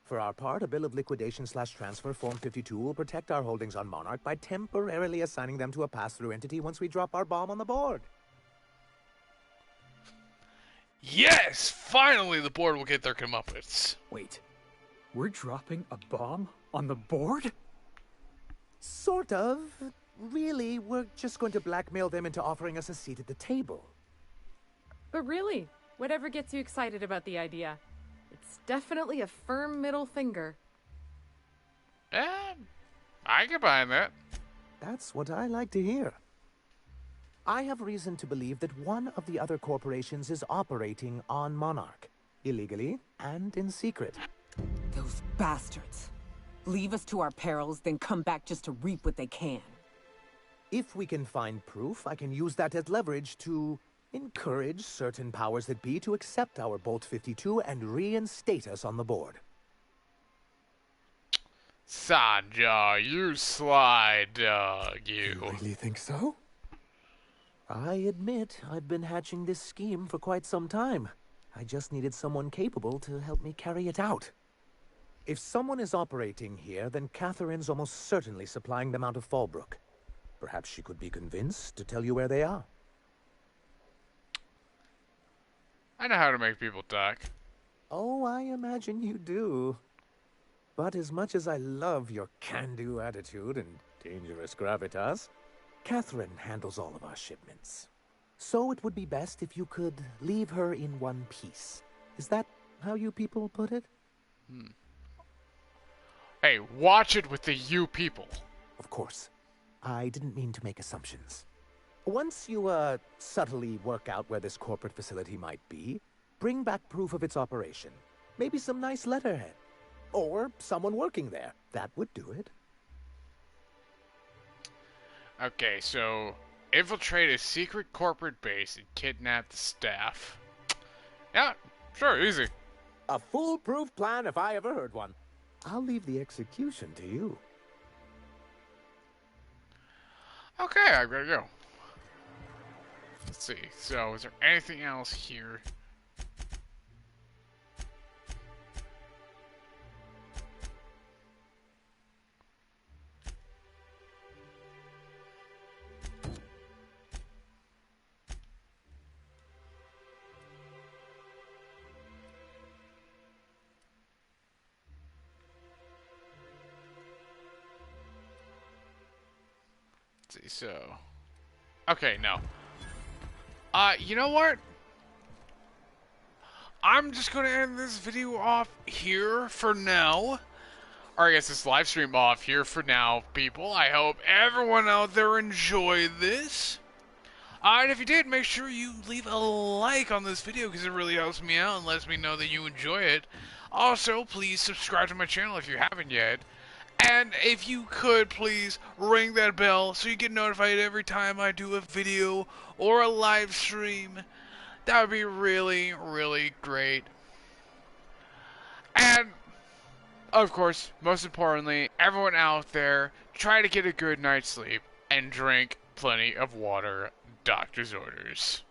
For our part, a bill of liquidation/transfer Form 52 will protect our holdings on Monarch by temporarily assigning them to a pass-through entity once we drop our bomb on the board. Yes! Finally the board will get their comeuppance. Wait, we're dropping a bomb on the board? Sort of. Really, we're just going to blackmail them into offering us a seat at the table. But really, whatever gets you excited about the idea? It's definitely a firm middle finger. I can buy that. That's what I like to hear. I have reason to believe that one of the other corporations is operating on Monarch, illegally and in secret. Those bastards. Leave us to our perils, then come back just to reap what they can. If we can find proof, I can use that as leverage to encourage certain powers that be to accept our Bolt 52 and reinstate us on the board. Sanjar, you sly dog, you. You really think so? I admit I've been hatching this scheme for quite some time. I just needed someone capable to help me carry it out. If someone is operating here, then Catherine's almost certainly supplying them out of Fallbrook. Perhaps she could be convinced to tell you where they are. I know how to make people talk. Oh, I imagine you do. But as much as I love your can-do attitude and dangerous gravitas, Catherine handles all of our shipments. So it would be best if you could leave her in one piece. Is that how you people put it? Hey, watch it with the you people. Of course. I didn't mean to make assumptions. Once you, subtly work out where this corporate facility might be, bring back proof of its operation. Maybe some nice letterhead. Or someone working there. That would do it. Okay, so infiltrate a secret corporate base and kidnap the staff. Yeah, sure, easy. A foolproof plan if I ever heard one. I'll leave the execution to you. Okay, I gotta go. Let's see, so is there anything else here? Let's see, so... Okay, no. You know what? I'm just gonna end this video off here for now. Or I guess this live stream off here for now, people. I hope everyone out there enjoyed this. And if you did, make sure you leave a like on this video because it really helps me out and lets me know that you enjoy it. Also, please subscribe to my channel if you haven't yet. And if you could, please ring that bell so you get notified every time I do a video or a live stream. That would be really, really great. And, of course, most importantly, everyone out there, try to get a good night's sleep and drink plenty of water. Doctor's orders.